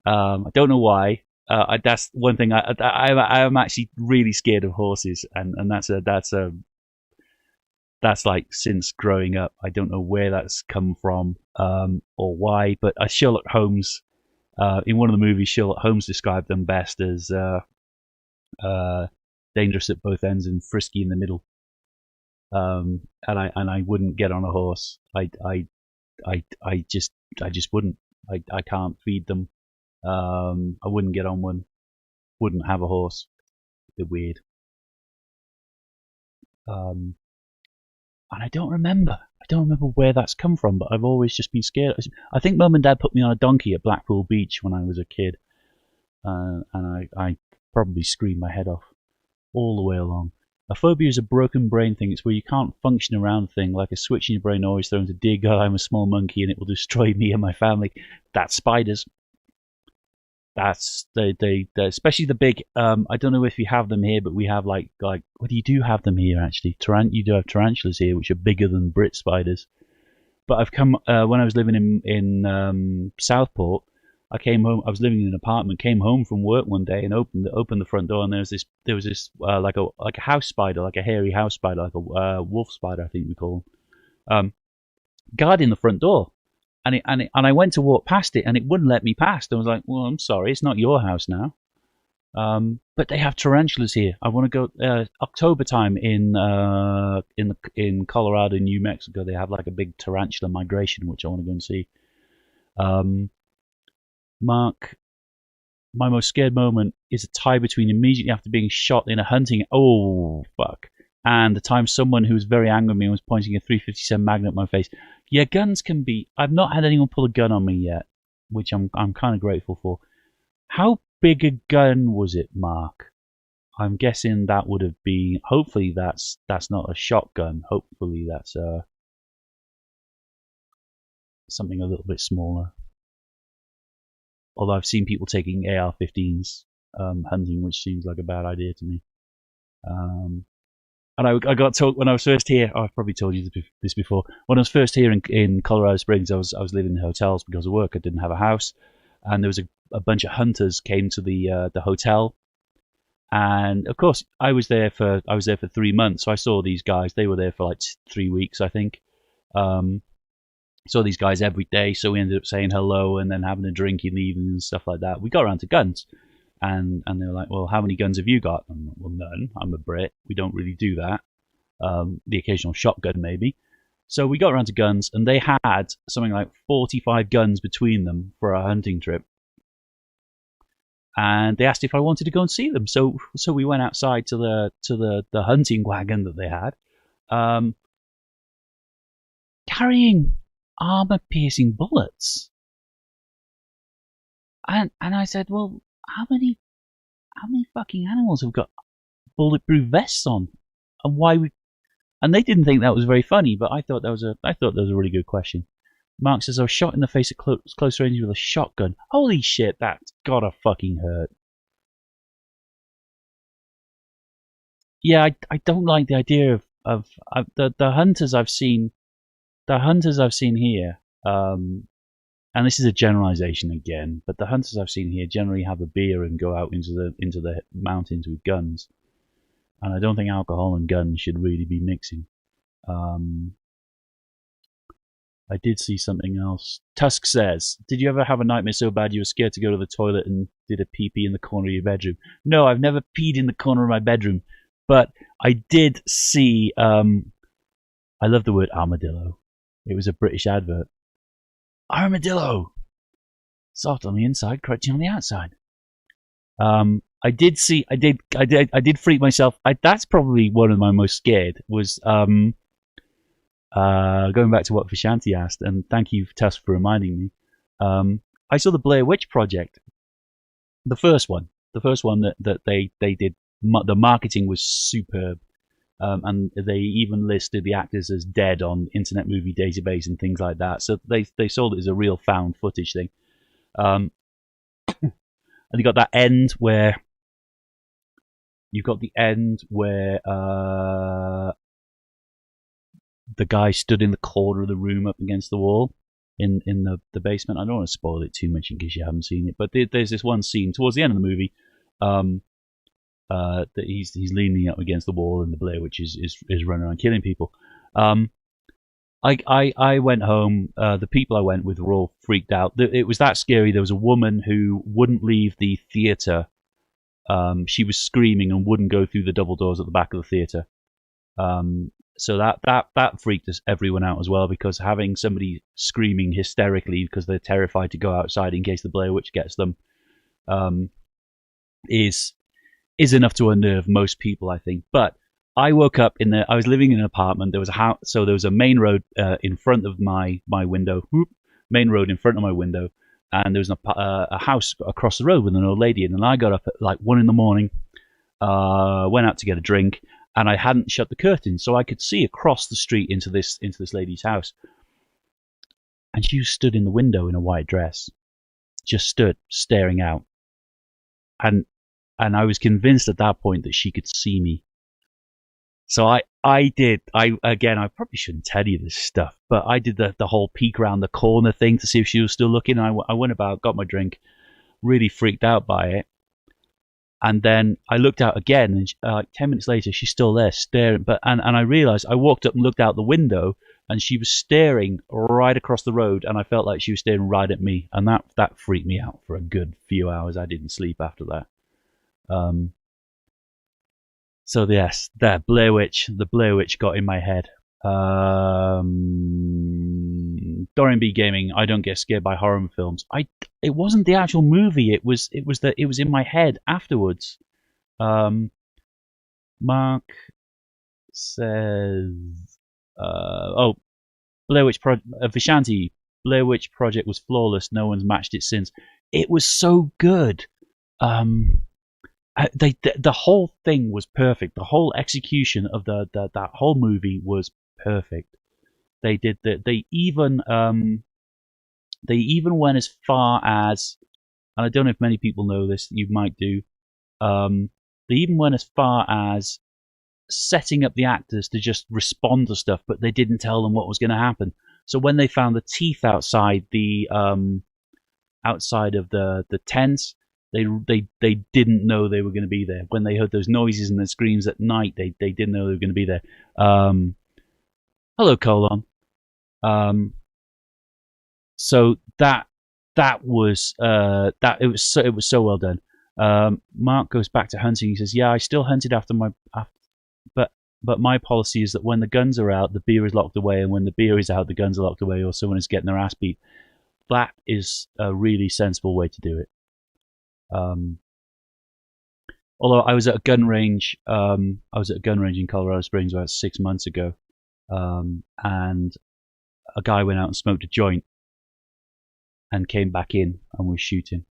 [SPEAKER 3] I don't know why. That's one thing. I'm actually really scared of horses, and that's like since growing up. I don't know where that's come from or why. But Sherlock Holmes, in one of the movies, Sherlock Holmes described them best as dangerous at both ends and frisky in the middle. And I wouldn't get on a horse. I just wouldn't. I can't feed them. I wouldn't get on one. Wouldn't have a horse. They're weird. And I don't remember where that's come from, but I've always just been scared. I think Mum and Dad put me on a donkey at Blackpool Beach when I was a kid, and I probably screamed my head off all the way along. A phobia is a broken brain thing. It's where you can't function around a thing, like a switch in your brain always thrown to "dear God, I'm a small monkey and it will destroy me and my family." That's spiders. That's they especially the big. I don't know if you have them here, but we have like well, you do have them here actually. You do have tarantulas here, which are bigger than Brit spiders. But I've come when I was living in Southport. I came home. I was living in an apartment. Came home from work one day and opened the front door, and there was this like a house spider, like a hairy house spider, like a wolf spider, I think we call them, guarding the front door. And I went to walk past it, and it wouldn't let me past. I was like, "Well, I'm sorry, it's not your house now." But they have tarantulas here. I want to go October time in Colorado, New Mexico. They have like a big tarantula migration, which I want to go and see. Mark, my most scared moment is a tie between immediately after being shot in a hunting. Oh fuck! And the time someone who was very angry at me was pointing a .357 Magnum at my face. Yeah, guns can be. I've not had anyone pull a gun on me yet, which I'm kind of grateful for. How big a gun was it, Mark? I'm guessing that would have been. Hopefully, that's not a shotgun. Hopefully, that's something a little bit smaller. Although I've seen people taking AR-15s hunting, which seems like a bad idea to me. And I got told when I was first here. Oh, I've probably told you this before. When I was first here in Colorado Springs, I was living in hotels because of work. I didn't have a house, and there was a bunch of hunters came to the hotel, and of course I was there for 3 months. So I saw these guys. They were there for like 3 weeks, I think. Saw these guys every day. So we ended up saying hello and then having a drink in the evening and stuff like that. We got around to guns. And they were like, well, how many guns have you got? I'm like, well, none. I'm a Brit. We don't really do that. The occasional shotgun, maybe. So we got around to guns, and they had something like 45 guns between them for a hunting trip. And they asked if I wanted to go and see them. So we went outside to the hunting wagon that they had, carrying armor-piercing bullets. And I said, well, how many fucking animals have got bulletproof vests on, and why we? And they didn't think that was very funny, but I thought that was a really good question. Mark says, I was shot in the face at close range with a shotgun. Holy shit, that's gotta fucking hurt. Yeah, I don't like the idea of the hunters I've seen. The hunters I've seen here. And this is a generalization again, but the hunters I've seen here generally have a beer and go out into the mountains with guns. And I don't think alcohol and guns should really be mixing. I did see something else. Tusk says, did you ever have a nightmare so bad you were scared to go to the toilet and did a pee-pee in the corner of your bedroom? No, I've never peed in the corner of my bedroom. But I did see, I love the word armadillo. It was a British advert. Armadillo, soft on the inside, crunchy on the outside. I did freak myself. That's probably one of my most scared. Was going back to what Vishanti asked, and thank you, Tusk, for reminding me. I saw the Blair Witch Project, the first one that they did. The marketing was superb. And they even listed the actors as dead on Internet Movie Database and things like that. So they sold it as a real found footage thing. And you got that end where the guy stood in the corner of the room up against the wall in the basement. I don't want to spoil it too much in case you haven't seen it, but there's this one scene towards the end of the movie. That he's leaning up against the wall, and the Blair Witch is running around killing people. I went home. The people I went with were all freaked out. It was that scary. There was a woman who wouldn't leave the theater. She was screaming and wouldn't go through the double doors at the back of the theater. So that freaked everyone out as well, because having somebody screaming hysterically because they're terrified to go outside in case the Blair Witch gets them is enough to unnerve most people, I think. But I woke up I was living in an apartment. There was a house, so there was a main road in front of my window. Main road in front of my window, and there was a house across the road with an old lady in. And I got up at like 1 a.m, went out to get a drink, and I hadn't shut the curtain, so I could see across the street into this lady's house. And she stood in the window in a white dress, just stood staring out, and I was convinced at that point that she could see me. So I did. I probably shouldn't tell you this stuff, but I did the whole peek around the corner thing to see if she was still looking. I went about, got my drink, really freaked out by it, and then I looked out again, and 10 minutes later, she's still there staring. But and I realized I walked up and looked out the window, and she was staring right across the road, and I felt like she was staring right at me, and that freaked me out for a good few hours. I didn't sleep after that. So yes, the Blair Witch got in my head. Dorian B Gaming, I don't get scared by horror films. It wasn't the actual movie. It was in my head afterwards. Mark says, Blair Witch Vishanti. Blair Witch Project was flawless. No one's matched it since. It was so good. The whole thing was perfect. The whole execution of that whole movie was perfect. They did they even went as far as, and I don't know if many people know this, you might do. They even went as far as setting up the actors to just respond to stuff, but they didn't tell them what was going to happen. So when they found the teeth outside of the tents, they didn't know they were going to be there. When they heard those noises and the screams at night, they didn't know they were going to be there. Hello, Colon. So that was it was so well done. Mark goes back to hunting. He says, "Yeah, I still hunted but my policy is that when the guns are out, the beer is locked away, and when the beer is out, the guns are locked away, or someone is getting their ass beat." That is a really sensible way to do it. Although I was at a gun range, in Colorado Springs about 6 months ago, and a guy went out and smoked a joint, and came back in and was shooting,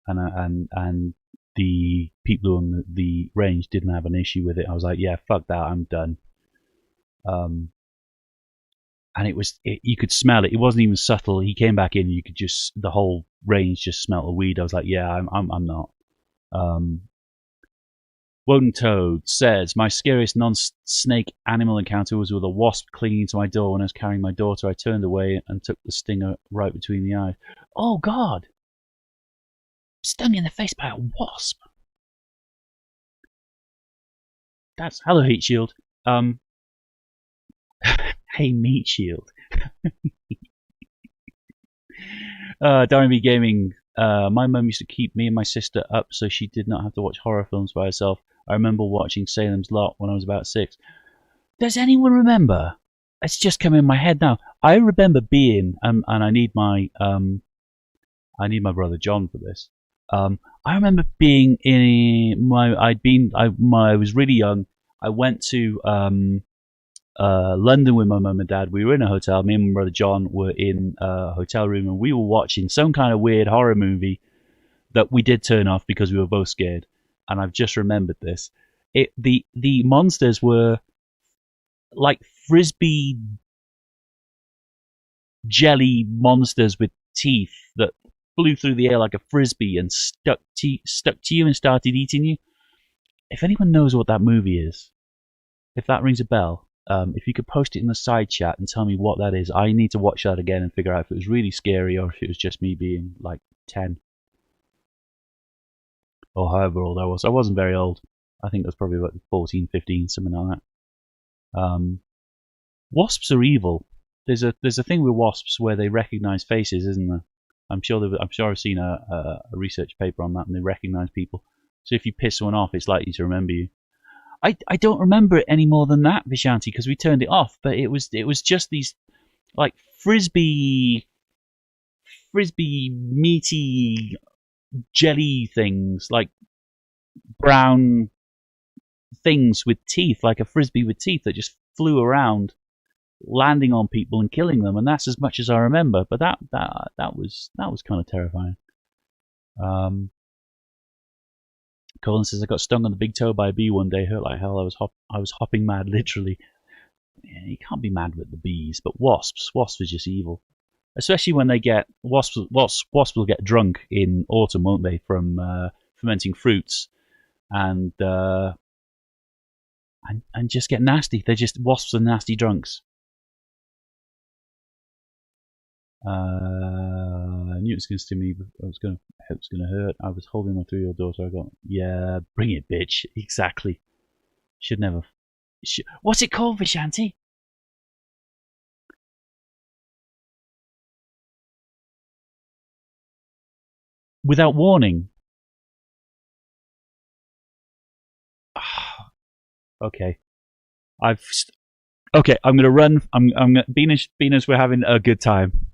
[SPEAKER 3] and the people on the range didn't have an issue with it. I was like, yeah, fuck that, I'm done. And you could smell it. It wasn't even subtle. He came back in, you could just, the whole range just smelled of weed. I was like, yeah, I'm not. Woden Toad says, my scariest non-snake animal encounter was with a wasp clinging to my door when I was carrying my daughter. I turned away and took the stinger right between the eyes. Oh, God. Stung in the face by a wasp. That's... Hello, Heat Shield. Hey, Meat Shield. Dorian B Gaming. My mum used to keep me and my sister up so she did not have to watch horror films by herself. I remember watching Salem's Lot when I was about 6. Does anyone remember? It's just come in my head now. I remember being, and I need my brother John for this. I remember being I was really young. I went to London with my mum and dad. We were in a hotel. Me and my brother John were in a hotel room, and we were watching some kind of weird horror movie that we did turn off because we were both scared. And I've just remembered this. The monsters were like frisbee jelly monsters with teeth that flew through the air like a frisbee and stuck to you and started eating you. If anyone knows what that movie is, if that rings a bell, if you could post it in the side chat and tell me what that is. I need to watch that again and figure out if it was really scary or if it was just me being like 10. Or however old I was. I wasn't very old. I think I was probably about 14, 15, something like that. Wasps are evil. There's a thing with wasps where they recognize faces, isn't there? I'm sure I've seen a research paper on that, and they recognize people. So if you piss someone off, it's likely to remember you. I don't remember it any more than that, Vishanti, because we turned it off. But it was just these like frisbee meaty jelly things, like brown things with teeth, like a frisbee with teeth that just flew around, landing on people and killing them. And that's as much as I remember. But that was kind of terrifying. Colin says, I got stung on the big toe by a bee one day. Hurt like hell. I was hopping mad, literally. Yeah, you can't be mad with the bees, but wasps are just evil. Especially when they get wasps will get drunk in autumn, won't they, from fermenting fruits, and and just get nasty. They're just wasps and nasty drunks. I knew it was going to sting me. I was going to hurt. I was holding my 3-year-old daughter. I got, yeah, bring it, bitch. Exactly. Should never. What's it called, Vishanti? Without warning. Okay. Okay, I'm gonna run. Venus, we're having a good time.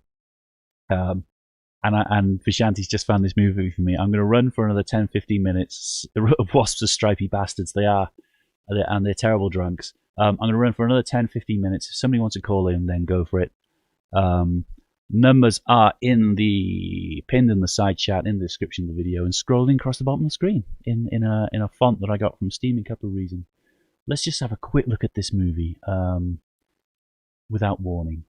[SPEAKER 3] And Vishanti's just found this movie for me. I'm gonna run for another 10-15 minutes. The wasps are stripy bastards. They are, and they're terrible drunks. I'm gonna run for another 10-15 minutes. If somebody wants to call in, then go for it. Numbers are pinned in the side chat in the description of the video and scrolling across the bottom of the screen in a font that I got from Steam and Couple of Reasons. Let's just have a quick look at this movie without warning.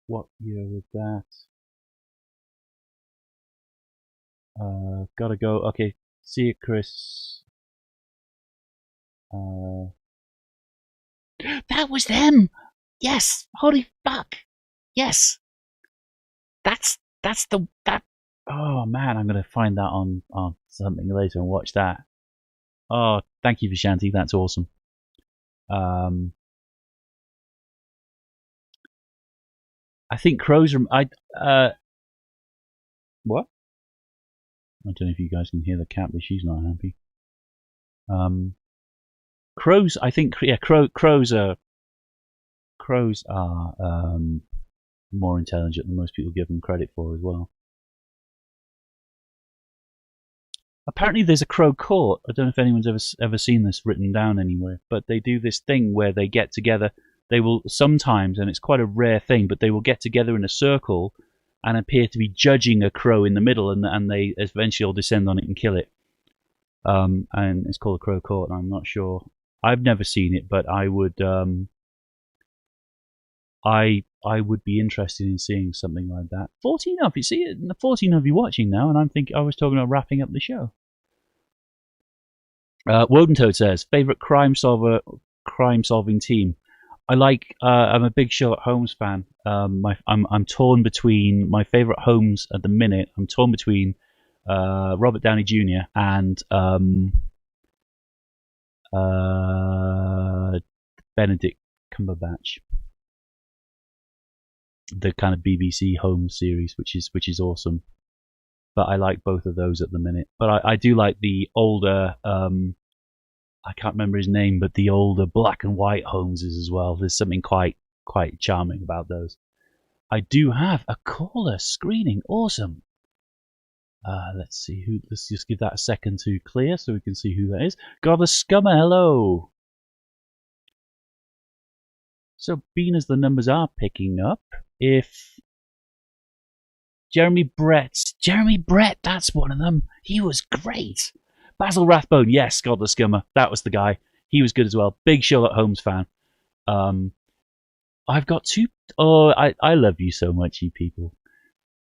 [SPEAKER 3] What year was that? Gotta go. Okay, see you, Chris. That was them! Yes! Holy fuck! Yes! That's that. Oh man, I'm gonna find that on something later and watch that. Oh, thank you, Vishanti. That's awesome. I think crows are. What? I don't know if you guys can hear the cat, but she's not happy. Crows. I think crows are more intelligent than most people give them credit for as well. Apparently there's a crow court. I don't know if anyone's ever seen this written down anywhere, but they do this thing where they get together. They will sometimes, and it's quite a rare thing, but they will get together in a circle and appear to be judging a crow in the middle, and they eventually will descend on it and kill it. And it's called a crow court, and I'm not sure. I've never seen it, but I would I would be interested in seeing something like that. 14 of you, see, 14 of you watching now, and I was talking about wrapping up the show. Wodentoad says, favorite crime solving team. I'm a big Sherlock Holmes fan. I'm torn between my favorite Holmes at the minute. I'm torn between Robert Downey Jr. and Benedict Cumberbatch. The kind of BBC Holmes series, which is awesome. But I like both of those at the minute. But I do like the older, I can't remember his name, but the older black and white Holmeses as well. There's something quite charming about those. I do have a caller screening. Awesome. Let's see who. Let's just give that a second to clear so we can see who that is. God, the scummer. Hello. So, being as the numbers are picking up, if Jeremy Brett, that's one of them. He was great. Basil Rathbone, yes, God the Scummer, that was the guy. He was good as well. Big Sherlock Holmes fan. I've got two. Oh, I love you so much, you people.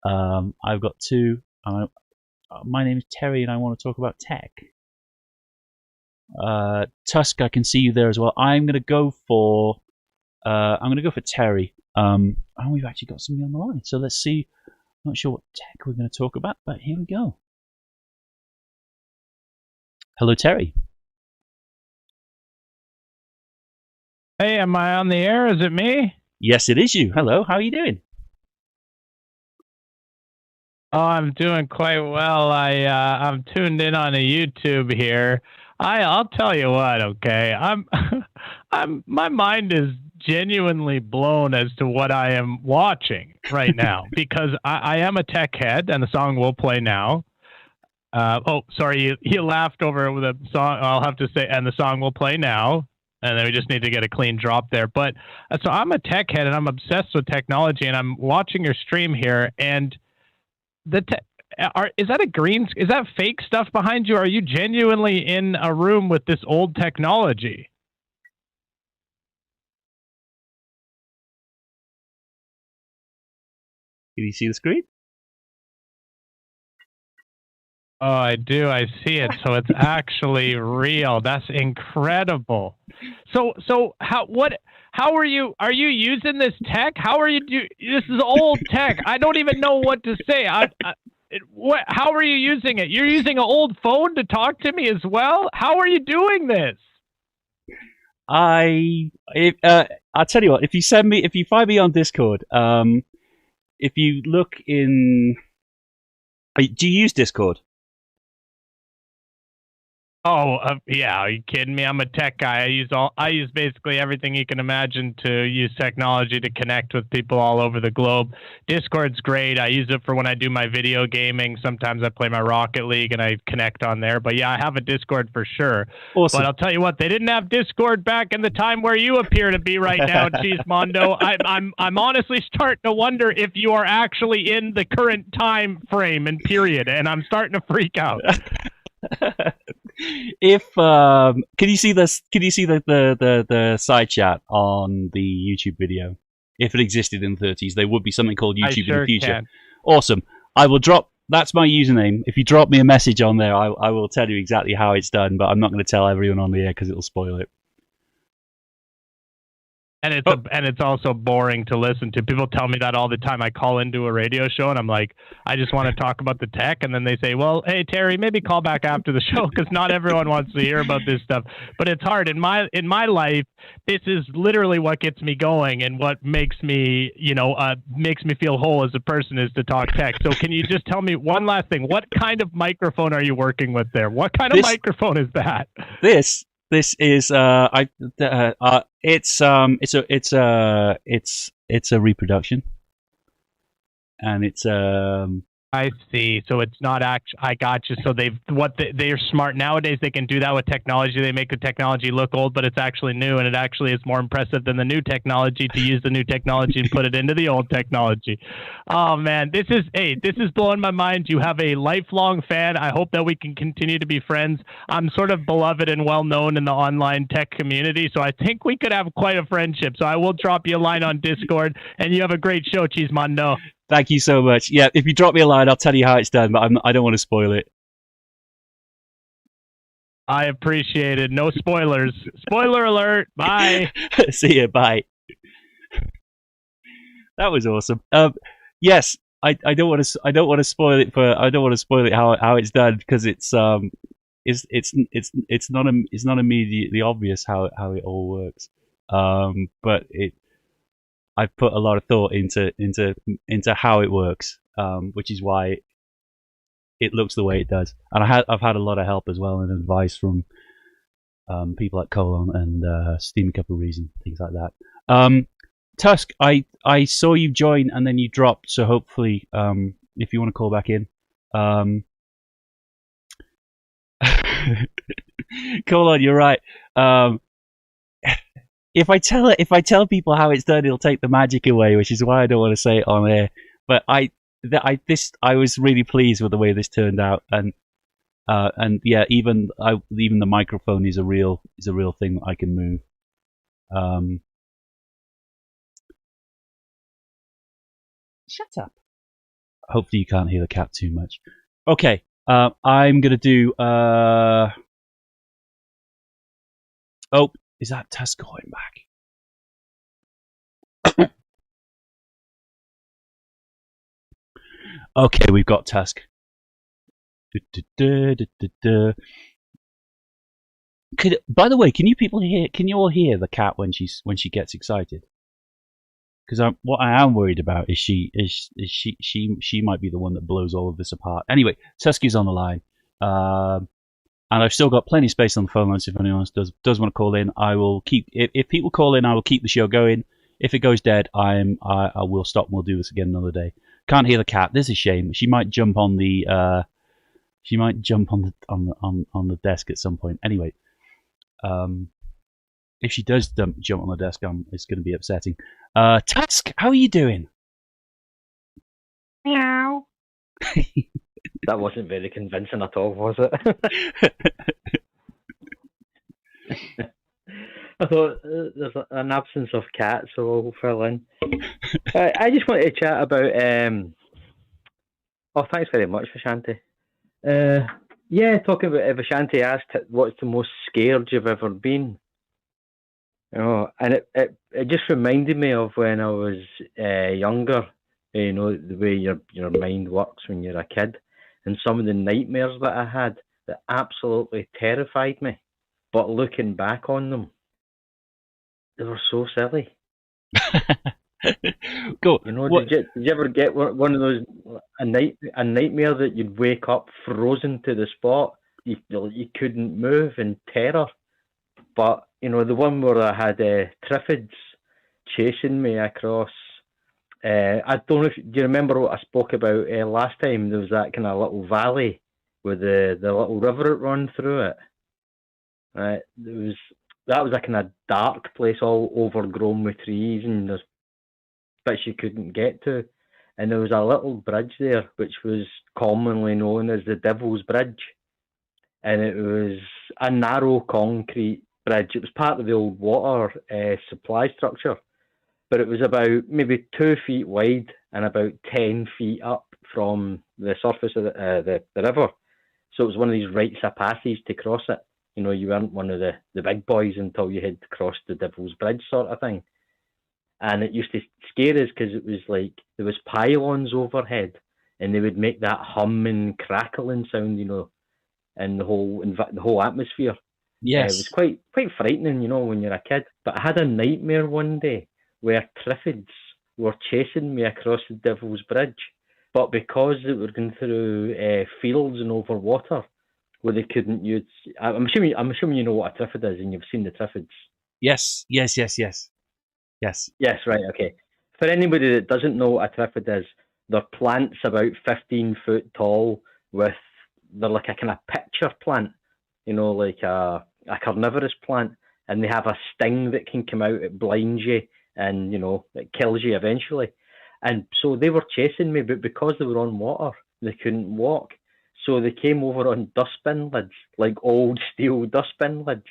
[SPEAKER 3] I've got two. My name is Terry, and I want to talk about tech. Tusk, I can see you there as well. I'm gonna go for Terry. And we've actually got somebody on the line, so let's see. I'm not sure what tech we're going to talk about, but here we go. Hello, Terry.
[SPEAKER 4] Hey, am I on the air? Is it me?
[SPEAKER 3] Yes, it is you. Hello, how are you doing?
[SPEAKER 4] Oh, I'm doing quite well. I'm tuned in on a YouTube here. I'll tell you what, okay. My mind is genuinely blown as to what I am watching right now because I am a tech head, and the song will play now. Oh, sorry, you laughed over the song. I'll have to say, and the song will play now. And then we just need to get a clean drop there. But so I'm a tech head, and I'm obsessed with technology, and I'm watching your stream here, and is that fake stuff behind you? Are you genuinely in a room with this old technology?
[SPEAKER 3] Can you see the screen?
[SPEAKER 4] Oh, I do. I see it. So it's actually real. That's incredible. So how are you using this tech? How are you this is old tech. I don't even know what to say. How are you using it? You're using an old phone to talk to me as well? How are you doing this?
[SPEAKER 3] I'll tell you what, if you find me on Discord, if you look in, do you use Discord?
[SPEAKER 4] Oh, yeah. Are you kidding me? I'm a tech guy. I use basically everything you can imagine to use technology to connect with people all over the globe. Discord's great. I use it for when I do my video gaming. Sometimes I play my Rocket League and I connect on there. But yeah, I have a Discord for sure.
[SPEAKER 3] Awesome.
[SPEAKER 4] But I'll tell you what, they didn't have Discord back in the time where you appear to be right now, Cheesemondo. I'm honestly starting to wonder if you are actually in the current time frame and period, and I'm starting to freak out.
[SPEAKER 3] If can you see this? Can you see the side chat on the YouTube video? If it existed in the 30s, there would be something called YouTube in the future.
[SPEAKER 4] Can.
[SPEAKER 3] Awesome. I will drop. That's my username. If you drop me a message on there, I will tell you exactly how it's done. But I'm not going to tell everyone on the air because it'll spoil it.
[SPEAKER 4] And it's also boring to listen to. People tell me that all the time. I call into a radio show and I'm like, I just want to talk about the tech, and then they say, well, hey Terry, maybe call back after the show because not everyone wants to hear about this stuff. But it's hard in my life. This is literally what gets me going and what makes me feel whole as a person is to talk tech. So can you just tell me one last thing? What kind of microphone are you working with there? What kind of microphone is that?
[SPEAKER 3] This is it's a reproduction, and it's
[SPEAKER 4] I see. So it's not actually. I got you. So they're smart nowadays. They can do that with technology. They make the technology look old, but it's actually new, and it actually is more impressive than the new technology to use the new technology and put it into the old technology. Oh man, this is blowing my mind. You have a lifelong fan. I hope that we can continue to be friends. I'm sort of beloved and well known in the online tech community, so I think we could have quite a friendship. So I will drop you a line on Discord, and you have a great show, Cheesemondo.
[SPEAKER 3] Thank you so much. Yeah, if you drop me a line, I'll tell you how it's done, but I don't want to spoil it.
[SPEAKER 4] I appreciate it. No spoilers. Spoiler alert. Bye.
[SPEAKER 3] See you. Bye. That was awesome. Yes, I don't want to spoil it how it's done because it's not immediately obvious how it all works. But I've put a lot of thought into how it works, which is why it looks the way it does. And I've had a lot of help as well and advice from people like Colon and Steam Cup of Reason, things like that. Tusk, I saw you join and then you dropped, so hopefully if you want to call back in. Colon, you're right. If I tell people how it's done, it'll take the magic away, which is why I don't want to say it on air. But I was really pleased with the way this turned out, and yeah, even the microphone is a real thing that I can move. Shut up. Hopefully you can't hear the cat too much. Okay, I'm gonna do. Oh. Is that Tusk going back? Okay, we've got Tusk. By the way, can you all hear the cat when she gets excited? Because what I am worried about is she might be the one that blows all of this apart. Anyway, Tusk is on the line. And I've still got plenty of space on the phone lines if anyone else does want to call in. I will keep if people call in, I will keep the show going. If it goes dead, I will stop and we'll do this again another day. Can't hear the cat. This is a shame. She might jump on the on the desk at some point. Anyway, if she does jump on the desk, it's going to be upsetting. Tusk, how are you doing?
[SPEAKER 4] Meow.
[SPEAKER 5] That wasn't very convincing at all, was it? I thought there's an absence of cats, so I'll fill in. I just wanted to chat about. Oh, thanks very much, Vishanti. Yeah, talking about Vishanti asked what's the most scared you've ever been. And it just reminded me of when I was younger. The way your mind works when you're a kid, and some of the nightmares that I had that absolutely terrified me. But looking back on them, they were so silly.
[SPEAKER 3] Go.
[SPEAKER 5] Did you ever get one of those a nightmare that you'd wake up frozen to the spot? You couldn't move in terror. But the one where I had triffids chasing me across. I don't know if do you remember what I spoke about last time. There was that kind of little valley with the little river that run through it. That was a kind of dark place, all overgrown with trees, and there's bits you couldn't get to. And there was a little bridge there, which was commonly known as the Devil's Bridge. And it was a narrow concrete bridge. It was part of the old water supply structure. But it was about maybe 2 feet wide and about 10 feet up from the surface of the river. So it was one of these rites of passage to cross it. You weren't one of the big boys until you had crossed the Devil's Bridge sort of thing. And it used to scare us because it was like there was pylons overhead, and they would make that humming, crackling sound, and the whole atmosphere.
[SPEAKER 3] Yes,
[SPEAKER 5] it was quite frightening, when you're a kid. But I had a nightmare one day where triffids were chasing me across the Devil's Bridge, but because they were going through fields and over water, where they couldn't use. I'm assuming you know what a triffid is, and you've seen the triffids.
[SPEAKER 3] Yes. Yes,
[SPEAKER 5] right, okay. For anybody that doesn't know what a triffid is, they're plants about 15 foot tall they're like a kind of pitcher plant, like a carnivorous plant, and they have a sting that can come out, it blinds you, and, it kills you eventually. And so they were chasing me, but because they were on water, they couldn't walk. So they came over on dustbin lids, like old steel dustbin lids,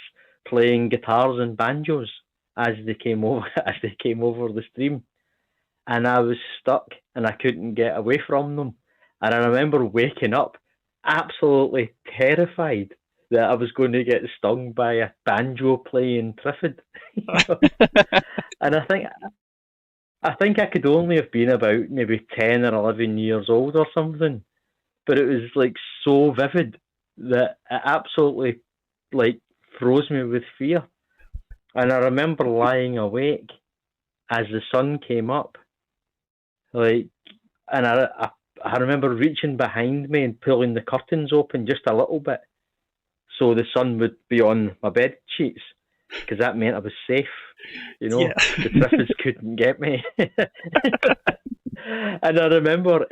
[SPEAKER 5] playing guitars and banjos as they came over the stream. And I was stuck and I couldn't get away from them. And I remember waking up absolutely terrified that I was going to get stung by a banjo playing triffid. And I think I could only have been about maybe 10 or 11 years old or something. But it was like so vivid that it absolutely froze me with fear. And I remember lying awake as the sun came up, and I remember reaching behind me and pulling the curtains open just a little bit, so the sun would be on my bed sheets, because that meant I was safe. The triffids couldn't get me. And I remember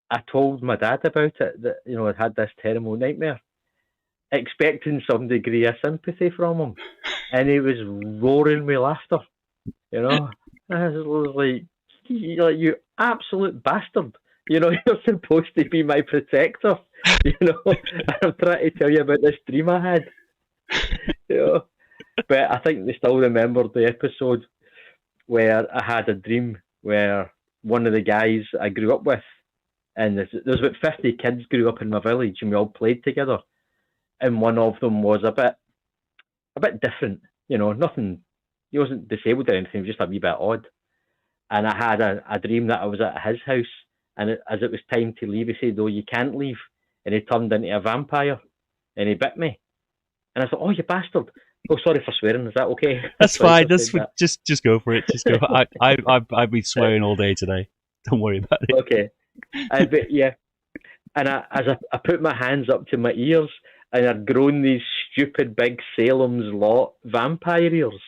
[SPEAKER 5] I told my dad about it, that I'd had this terrible nightmare, expecting some degree of sympathy from him, and he was roaring with laughter. I was like, you absolute bastard! You're supposed to be my protector. I'm trying to tell you about this dream I had. But I think they still remembered the episode where I had a dream where one of the guys I grew up with, and there's about 50 kids grew up in my village, and we all played together. And one of them was a bit different, nothing. He wasn't disabled or anything; he was just a wee bit odd. And I had a dream that I was at his house, and as it was time to leave, he said, "Oh, you can't leave," and he turned into a vampire, and he bit me. And I thought, "Oh, you bastard! Oh, sorry for swearing. Is that okay?"
[SPEAKER 3] That's fine. Just go for it. Just go. I've been swearing all day today. Don't worry about it.
[SPEAKER 5] Okay. Yeah. And as I put my hands up to my ears, and I'd grown these stupid big Salem's Lot vampire ears.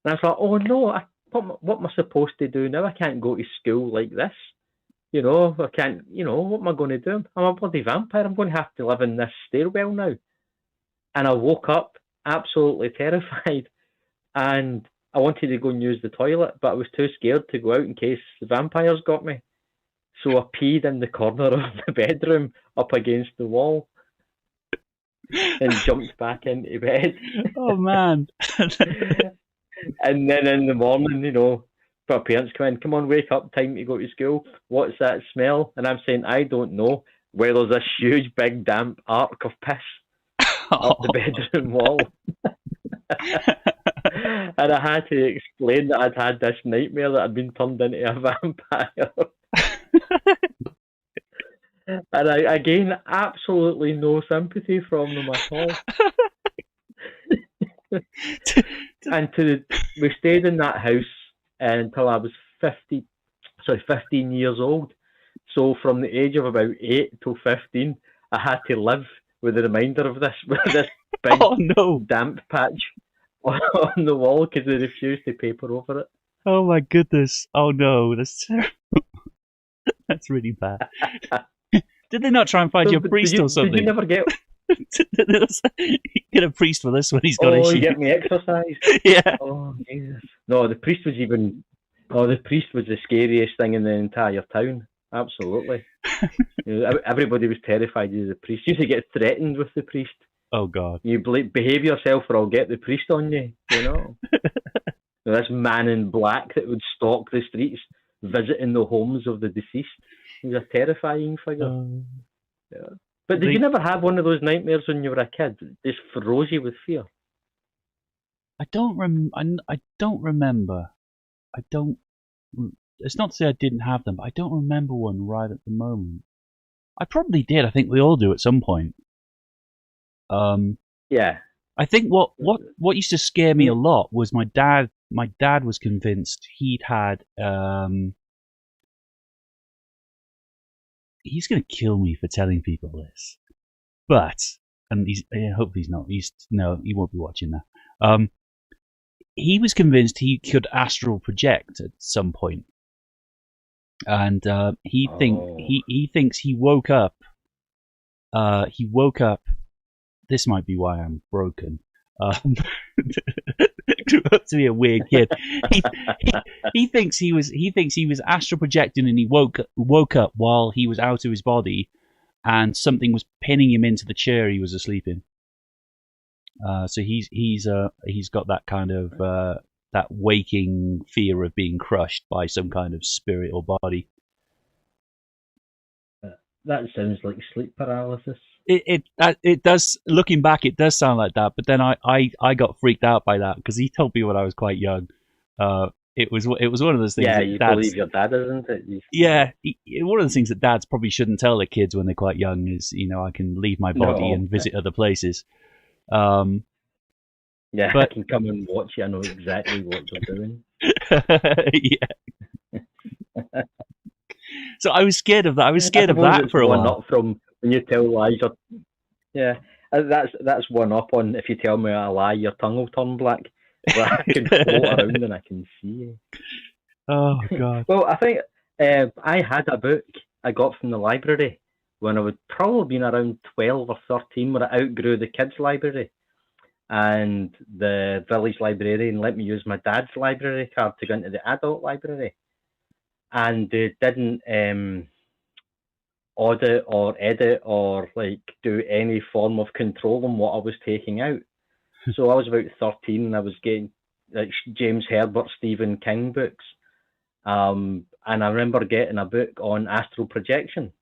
[SPEAKER 5] And I thought, oh no, what am I supposed to do now? I can't go to school like this. I can't, what am I going to do? I'm a bloody vampire. I'm going to have to live in this stairwell now. And I woke up absolutely terrified. And I wanted to go and use the toilet, but I was too scared to go out in case the vampires got me. So I peed in the corner of the bedroom up against the wall. and jumped back into bed.
[SPEAKER 3] Oh man.
[SPEAKER 5] And then in the morning, you know, our parents come in, come on, wake up, time to go to school. What's that smell? And I'm saying, I don't know. Well, there's this huge, big, damp arc of piss up the bedroom wall. And I had to explain that I'd had this nightmare that I'd been turned into a vampire. And I gain absolutely no sympathy from them at all. And we stayed in that house until I was 15 years old. So from the age of about 8 to 15, I had to live with the reminder of this big damp patch on the wall because they refused to paper over it.
[SPEAKER 3] Oh my goodness! Oh no, that's terrible. That's really bad. Did they not try and find you a priest or something?
[SPEAKER 5] Did you never get?
[SPEAKER 3] Get a priest for this one. He's got issues.
[SPEAKER 5] Oh, you get me exercise.
[SPEAKER 3] Yeah.
[SPEAKER 5] Oh Jesus! No, the priest was even. Oh, the priest was the scariest thing in the entire town. Absolutely. You know, everybody was terrified of the priest. You used to get threatened with the priest.
[SPEAKER 3] Oh God!
[SPEAKER 5] You behave yourself, or I'll get the priest on you. You know. This man in black that would stalk the streets, visiting the homes of the deceased. He was a terrifying figure. Yeah. But did you never have one of those nightmares when you were a kid? It just froze you with fear.
[SPEAKER 3] I don't remember. I don't. It's not to say I didn't have them, but I don't remember one right at the moment. I probably did. I think we all do at some point.
[SPEAKER 5] Yeah.
[SPEAKER 3] I think what used to scare me a lot was my dad. My dad was convinced he'd had. He's going to kill me for telling people this, but hopefully he's not. He won't be watching that. He was convinced he could astral project at some point, and he thinks he woke up. He woke up. This might be why I'm broken. Grew up to be a weird kid. He thinks he was astral projecting, and he woke up while he was out of his body, and something was pinning him into the chair he was asleep in. So he's got that kind of that waking fear of being crushed by some kind of spirit or body.
[SPEAKER 5] That sounds like sleep paralysis.
[SPEAKER 3] It does. Looking back, it does sound like that. But then I got freaked out by that because he told me when I was quite young. It was one of those things.
[SPEAKER 5] Yeah, you believe your dad, isn't it?
[SPEAKER 3] Yeah, one of the things that dads probably shouldn't tell their kids when they're quite young is, I can leave my body and visit other places.
[SPEAKER 5] Yeah, but I can come and watch you. I know exactly what you're doing.
[SPEAKER 3] Yeah. So I was scared of that. I was scared of that for a while.
[SPEAKER 5] Up from when you tell lies. Yeah, that's one up on if you tell me a lie, your tongue will turn black. I can float around and I can see you.
[SPEAKER 3] Oh God.
[SPEAKER 5] Well, I think I had a book I got from the library when I would probably been around 12 or 13, when I outgrew the kids' library, and the village librarian let me use my dad's library card to go into the adult library. And they didn't audit or edit or do any form of control on what I was taking out. So I was about 13 and I was getting James Herbert, Stephen King books. And I remember getting a book on astral projection.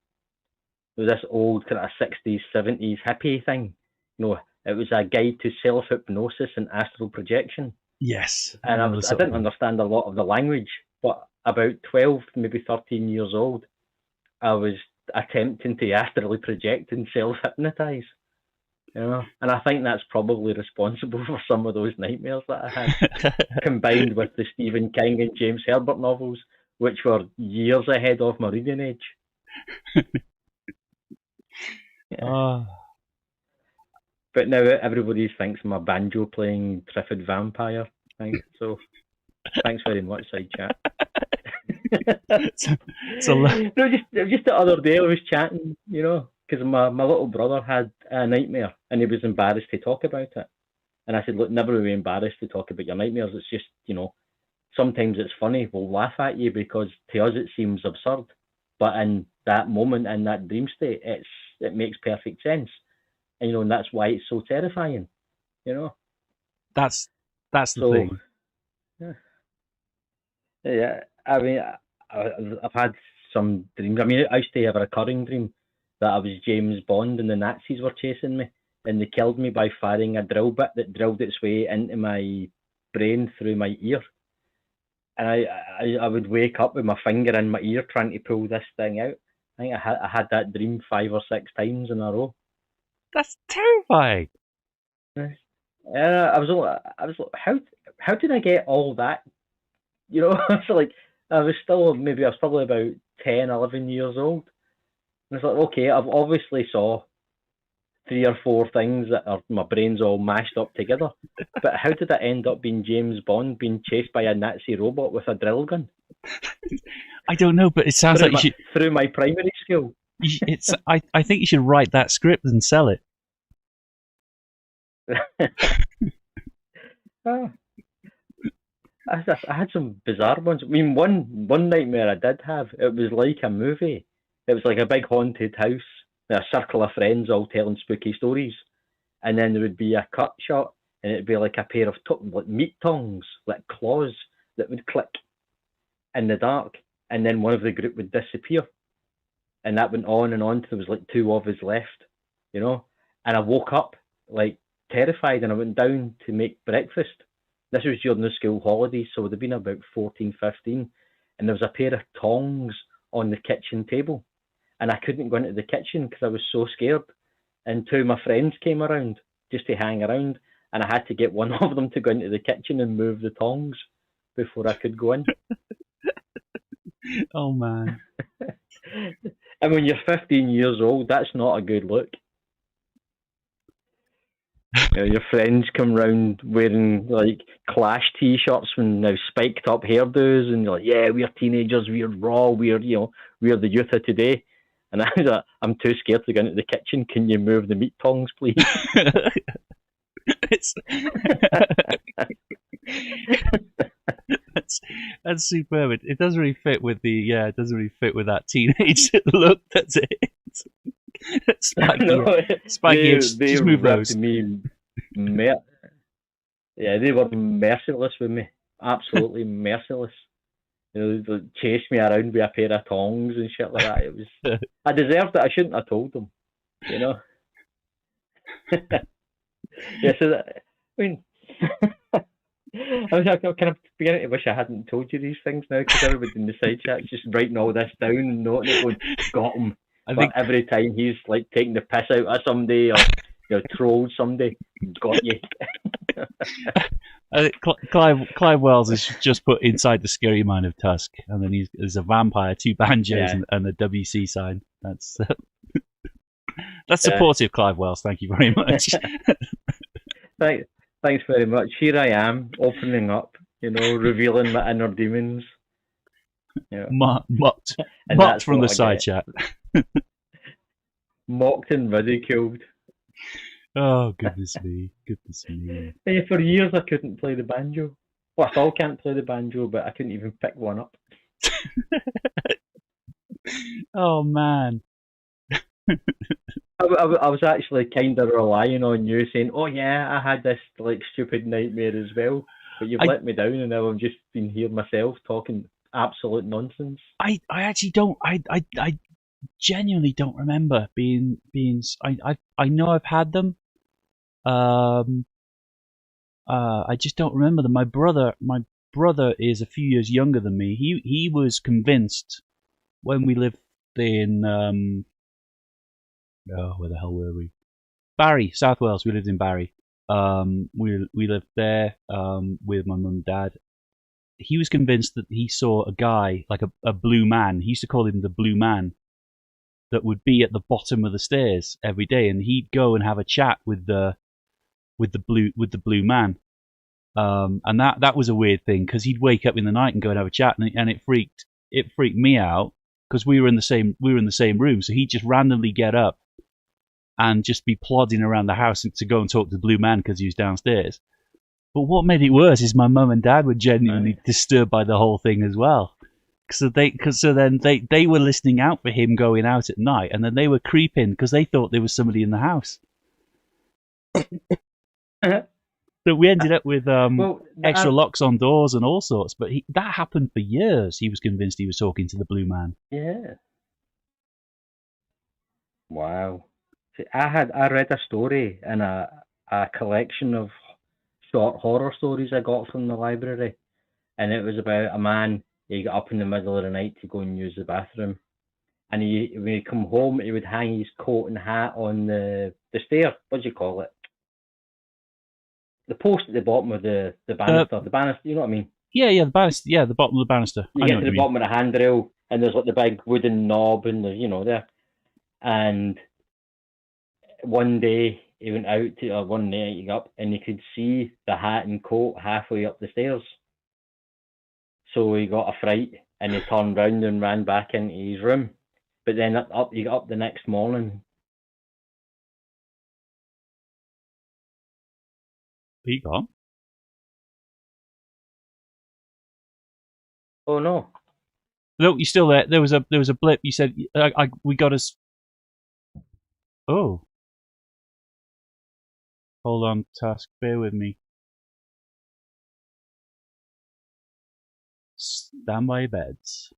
[SPEAKER 5] It was this old kind of 60s, 70s hippie thing. It was a guide to self-hypnosis and astral projection.
[SPEAKER 3] Yes.
[SPEAKER 5] And I didn't understand a lot of the language, but about 12, maybe 13 years old, I was attempting to astrally project and self-hypnotize. And I think that's probably responsible for some of those nightmares that I had, combined with the Stephen King and James Herbert novels, which were years ahead of my reading age.
[SPEAKER 3] Oh.
[SPEAKER 5] But now everybody thinks I'm a banjo-playing Triffid vampire. So thanks very much, Side Chat. No, just the other day I was chatting, because my little brother had a nightmare and he was embarrassed to talk about it. And I said, look, never be embarrassed to talk about your nightmares. It's just, sometimes it's funny. We'll laugh at you because to us it seems absurd. But in that moment, in that dream state, it makes perfect sense. and that's why it's so terrifying.
[SPEAKER 3] That's the
[SPEAKER 5] So
[SPEAKER 3] thing.
[SPEAKER 5] yeah, I mean, I've had some dreams. I mean, I used to have a recurring dream that I was James Bond and the Nazis were chasing me, and they killed me by firing a drill bit that drilled its way into my brain through my ear. And I would wake up with my finger in my ear trying to pull this thing out. I think I had that dream 5 or 6 times in a row.
[SPEAKER 3] That's terrifying.
[SPEAKER 5] I was like, how did I get all that? So like I was probably about 10, 11 years old. And it's like, okay, I've obviously saw 3 or 4 things that are my brain's all mashed up together. But how did I end up being James Bond being chased by a Nazi robot with a drill gun?
[SPEAKER 3] I don't know, but it sounds like you should
[SPEAKER 5] through my primary school.
[SPEAKER 3] I think you should write that script and sell it.
[SPEAKER 5] I had some bizarre ones. I mean, one nightmare I did have, it was like a movie. It was like a big haunted house, a circle of friends all telling spooky stories, and then there would be a cut shot, and it'd be like a pair of like meat tongs, like claws that would click in the dark, and then one of the group would disappear, and that went on and on till there was like 2 of us left, and I woke up like terrified, and I went down to make breakfast. This was during the school holidays, so it would have been about 14, 15, and there was a pair of tongs on the kitchen table, and I couldn't go into the kitchen because I was so scared, and 2 of my friends came around just to hang around, and I had to get one of them to go into the kitchen and move the tongs before I could go in.
[SPEAKER 3] Oh man.
[SPEAKER 5] And when you're 15 years old, that's not a good look. Your friends come round wearing like Clash t-shirts and now spiked up hairdos, and you're like, yeah, we're teenagers, we're raw, we're the youth of today. And I was like, I'm too scared to go into the kitchen. Can you move the meat tongs, please?
[SPEAKER 3] That's superb. It doesn't really fit with that teenage look. That's it. Spiky, just move those.
[SPEAKER 5] Yeah, they were merciless with me. Absolutely merciless. They chased me around with a pair of tongs and shit like that. It was. I deserved it. I shouldn't have told them. Yeah, so that, I mean, I kind of beginning to wish I hadn't told you these things now, because everybody in the side chat's just writing all this down and noting it, going, got him. But every time he's like taking the piss out of somebody or trolled somebody, got you.
[SPEAKER 3] Clive Wells has just put inside the scary mind of Tusk, and then there's a vampire, 2 banjos, and a WC sign. That's supportive, Clive Wells. Thank you very much.
[SPEAKER 5] Thanks very much. Here I am, opening up, revealing my inner demons.
[SPEAKER 3] Mocked from the side chat.
[SPEAKER 5] Mocked and ridiculed.
[SPEAKER 3] Oh, goodness me.
[SPEAKER 5] Yeah, for years I couldn't play the banjo. Well, I still can't play the banjo, but I couldn't even pick one up.
[SPEAKER 3] Oh, man.
[SPEAKER 5] I was actually kind of relying on you saying, oh yeah, I had this like stupid nightmare as well, but you've let me down, and now I've just been here myself talking absolute nonsense.
[SPEAKER 3] I actually don't. I genuinely don't remember being. I know I've had them. I just don't remember them. My brother is a few years younger than me. He was convinced when we lived in where the hell were we? Barry, South Wales. We lived in Barry. We lived there with my mum and dad. He was convinced that he saw a guy, like a blue man. He used to call him the blue man, that would be at the bottom of the stairs every day, and he'd go and have a chat with the blue man. And that was a weird thing, because he'd wake up in the night and go and have a chat, and it freaked me out, because we were in the same room. So he'd just randomly get up and just be plodding around the house to go and talk to the blue man because he was downstairs. But what made it worse is my mum and dad were genuinely disturbed by the whole thing as well. So then they were listening out for him going out at night, and then they were creeping because they thought there was somebody in the house. So we ended up with
[SPEAKER 5] Well,
[SPEAKER 3] extra locks on doors and all sorts. But that happened for years. He was convinced he was talking to the Blue Man.
[SPEAKER 5] yeah. Wow. See, I read a story in a collection of short horror stories I got from the library, and it was about a man. He got up in the middle of the night to go and use the bathroom, and when he come home, he would hang his coat and hat on the stair. What do you call it? The post at the bottom of the banister. The banister. You know what I mean?
[SPEAKER 3] Yeah, the banister. Yeah, the bottom of the banister.
[SPEAKER 5] You get to the bottom of the handrail, and there's like the big wooden knob, and there. And one day he went out to one night he got up, and he could see the hat and coat halfway up the stairs. So he got a fright, and he turned round and ran back into his room. But then he got up the next morning.
[SPEAKER 3] He gone?
[SPEAKER 5] Oh no!
[SPEAKER 3] No, you're still there. There was a blip. You said we got us. Oh, hold on, Task. Bear with me. Standby beds.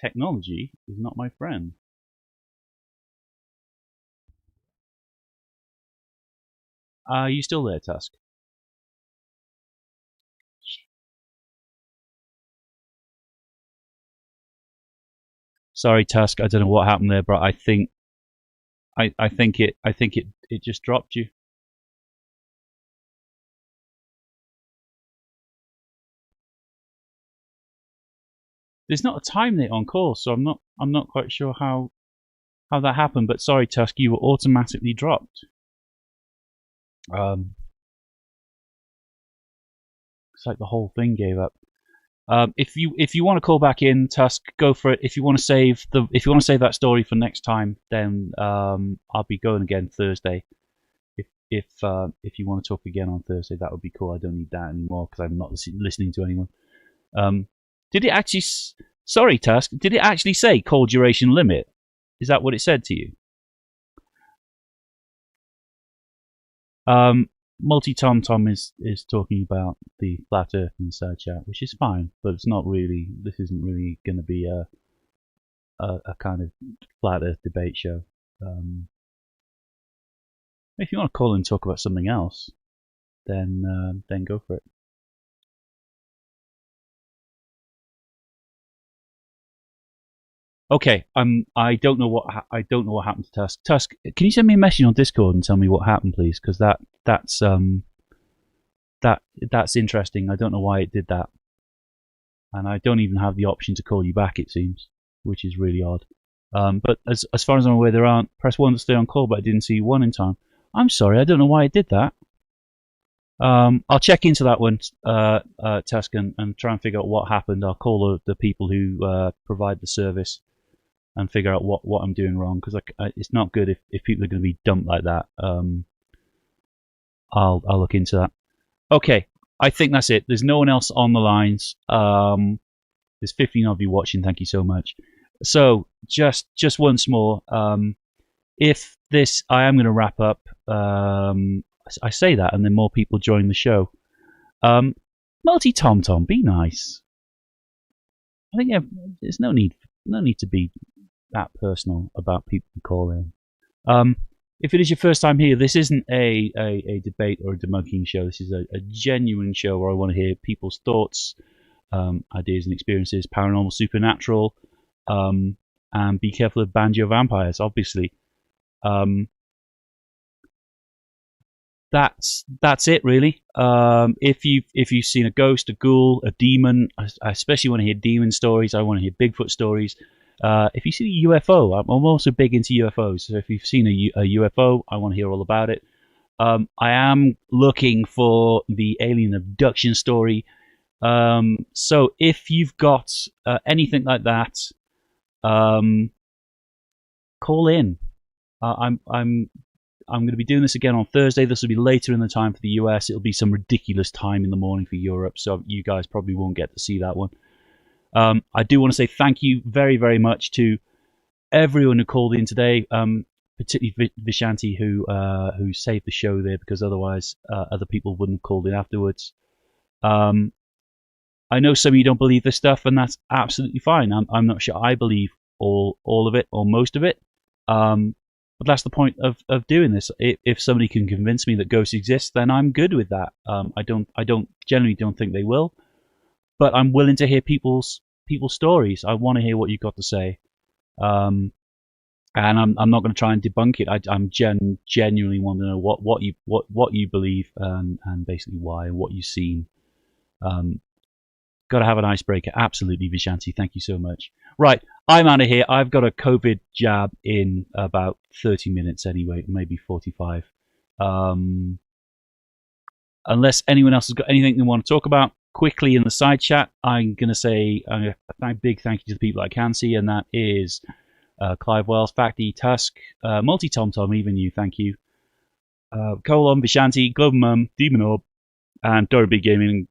[SPEAKER 3] Technology is not my friend. Are you still there, Tusk? Sorry, Tusk. I don't know what happened there, but I think it just dropped you. There's not a time limit on call, so I'm not quite sure how that happened. But sorry, Tusk, you were automatically dropped. It's like the whole thing gave up. If you want to call back in, Tusk, go for it. If you want to save that story for next time, then I'll be going again Thursday. If you want to talk again on Thursday, that would be cool. I don't need that anymore because I'm not listening to anyone. Did it actually? Sorry, Tusk. Did it actually say call duration limit? Is that what it said to you? Multi Tom Tom is talking about the flat Earth in the side chat, which is fine, but it's not really. This isn't really going to be a kind of flat Earth debate show. If you want to call and talk about something else, then go for it. Okay, I don't know what happened to Tusk. Tusk, can you send me a message on Discord and tell me what happened, please? Because that's interesting. I don't know why it did that, and I don't even have the option to call you back. It seems, which is really odd. But as far as I'm aware, there aren't. Press 1 to stay on call, but I didn't see 1 in time. I'm sorry, I don't know why it did that. I'll check into that one, Tusk, and try and figure out what happened. I'll call the people who provide the service and figure out what I'm doing wrong, because it's not good if people are going to be dumped like that. I'll look into that. Okay, I think that's it. There's no one else on the lines. There's 15 of you watching. Thank you so much. So just once more, if this, I am going to wrap up. I say that, and then more people join the show. Multi Tom Tom, be nice. I think there's no need to be that personal about people calling. If it is your first time here, this isn't a debate or a debunking show. This is a genuine show where I want to hear people's thoughts, ideas and experiences, paranormal, supernatural, and be careful of banjo vampires, obviously. That's it, really. If you've seen a ghost, a ghoul, a demon, I especially want to hear demon stories. I want to hear Bigfoot stories. If you see a UFO, I'm also big into UFOs. So if you've seen a UFO, I want to hear all about it. I am looking for the alien abduction story. So if you've got anything like that, call in. I'm going to be doing this again on Thursday. This will be later in the time for the US. It'll be some ridiculous time in the morning for Europe, so you guys probably won't get to see that one. I do want to say thank you very, very much to everyone who called in today. particularly Vishanti, who saved the show there, because otherwise other people wouldn't have called in afterwards. I know some of you don't believe this stuff, and that's absolutely fine. I'm not sure I believe all of it or most of it. But that's the point of doing this. If somebody can convince me that ghosts exist, then I'm good with that. I generally don't think they will, but I'm willing to hear people's stories. I want to hear what you've got to say, and I'm not going to try and debunk it. I'm genuinely want to know what you believe, and basically why, and what you've seen. Got to have an icebreaker. Absolutely, Vishanti. Thank you so much. Right, I'm out of here. I've got a COVID jab in about 30 minutes anyway, maybe 45. Unless anyone else has got anything they want to talk about quickly in the side chat, I'm going to say a big thank you to the people I can see, and that is Clive Wells, Facty, Tusk, Multi Tom Tom, even you, thank you. Colon, Vishanti, Global Mum, Demon Orb, and Dora Big Gaming.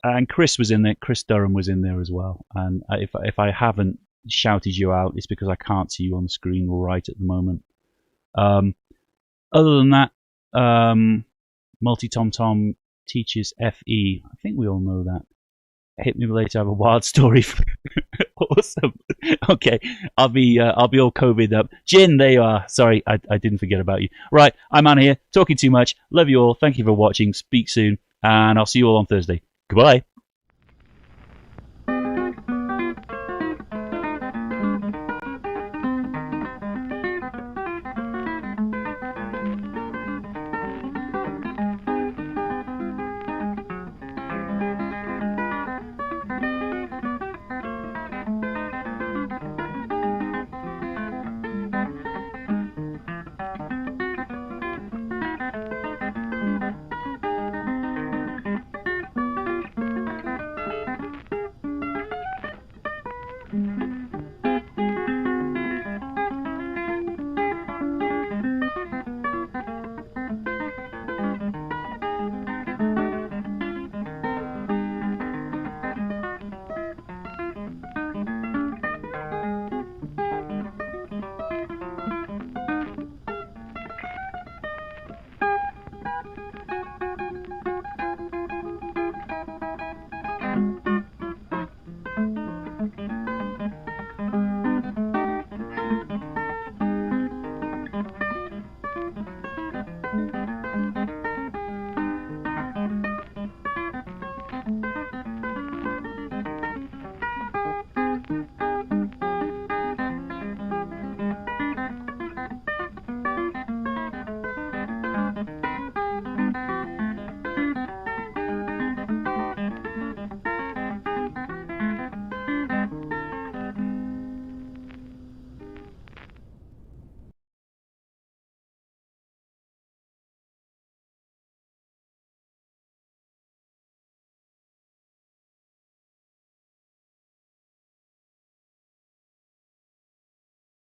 [SPEAKER 3] And Chris was in there. Chris Durham was in there as well. And if I haven't shouted you out, it's because I can't see you on the screen right at the moment. Other than that, Multi Tom Tom teaches FE. I think we all know that. Hit me later. I have a wild story. Awesome. Okay, I'll be all COVID up. Jin, there you are. Sorry, I didn't forget about you. Right, I'm out of here. Talking too much. Love you all. Thank you for watching. Speak soon, and I'll see you all on Thursday. Goodbye.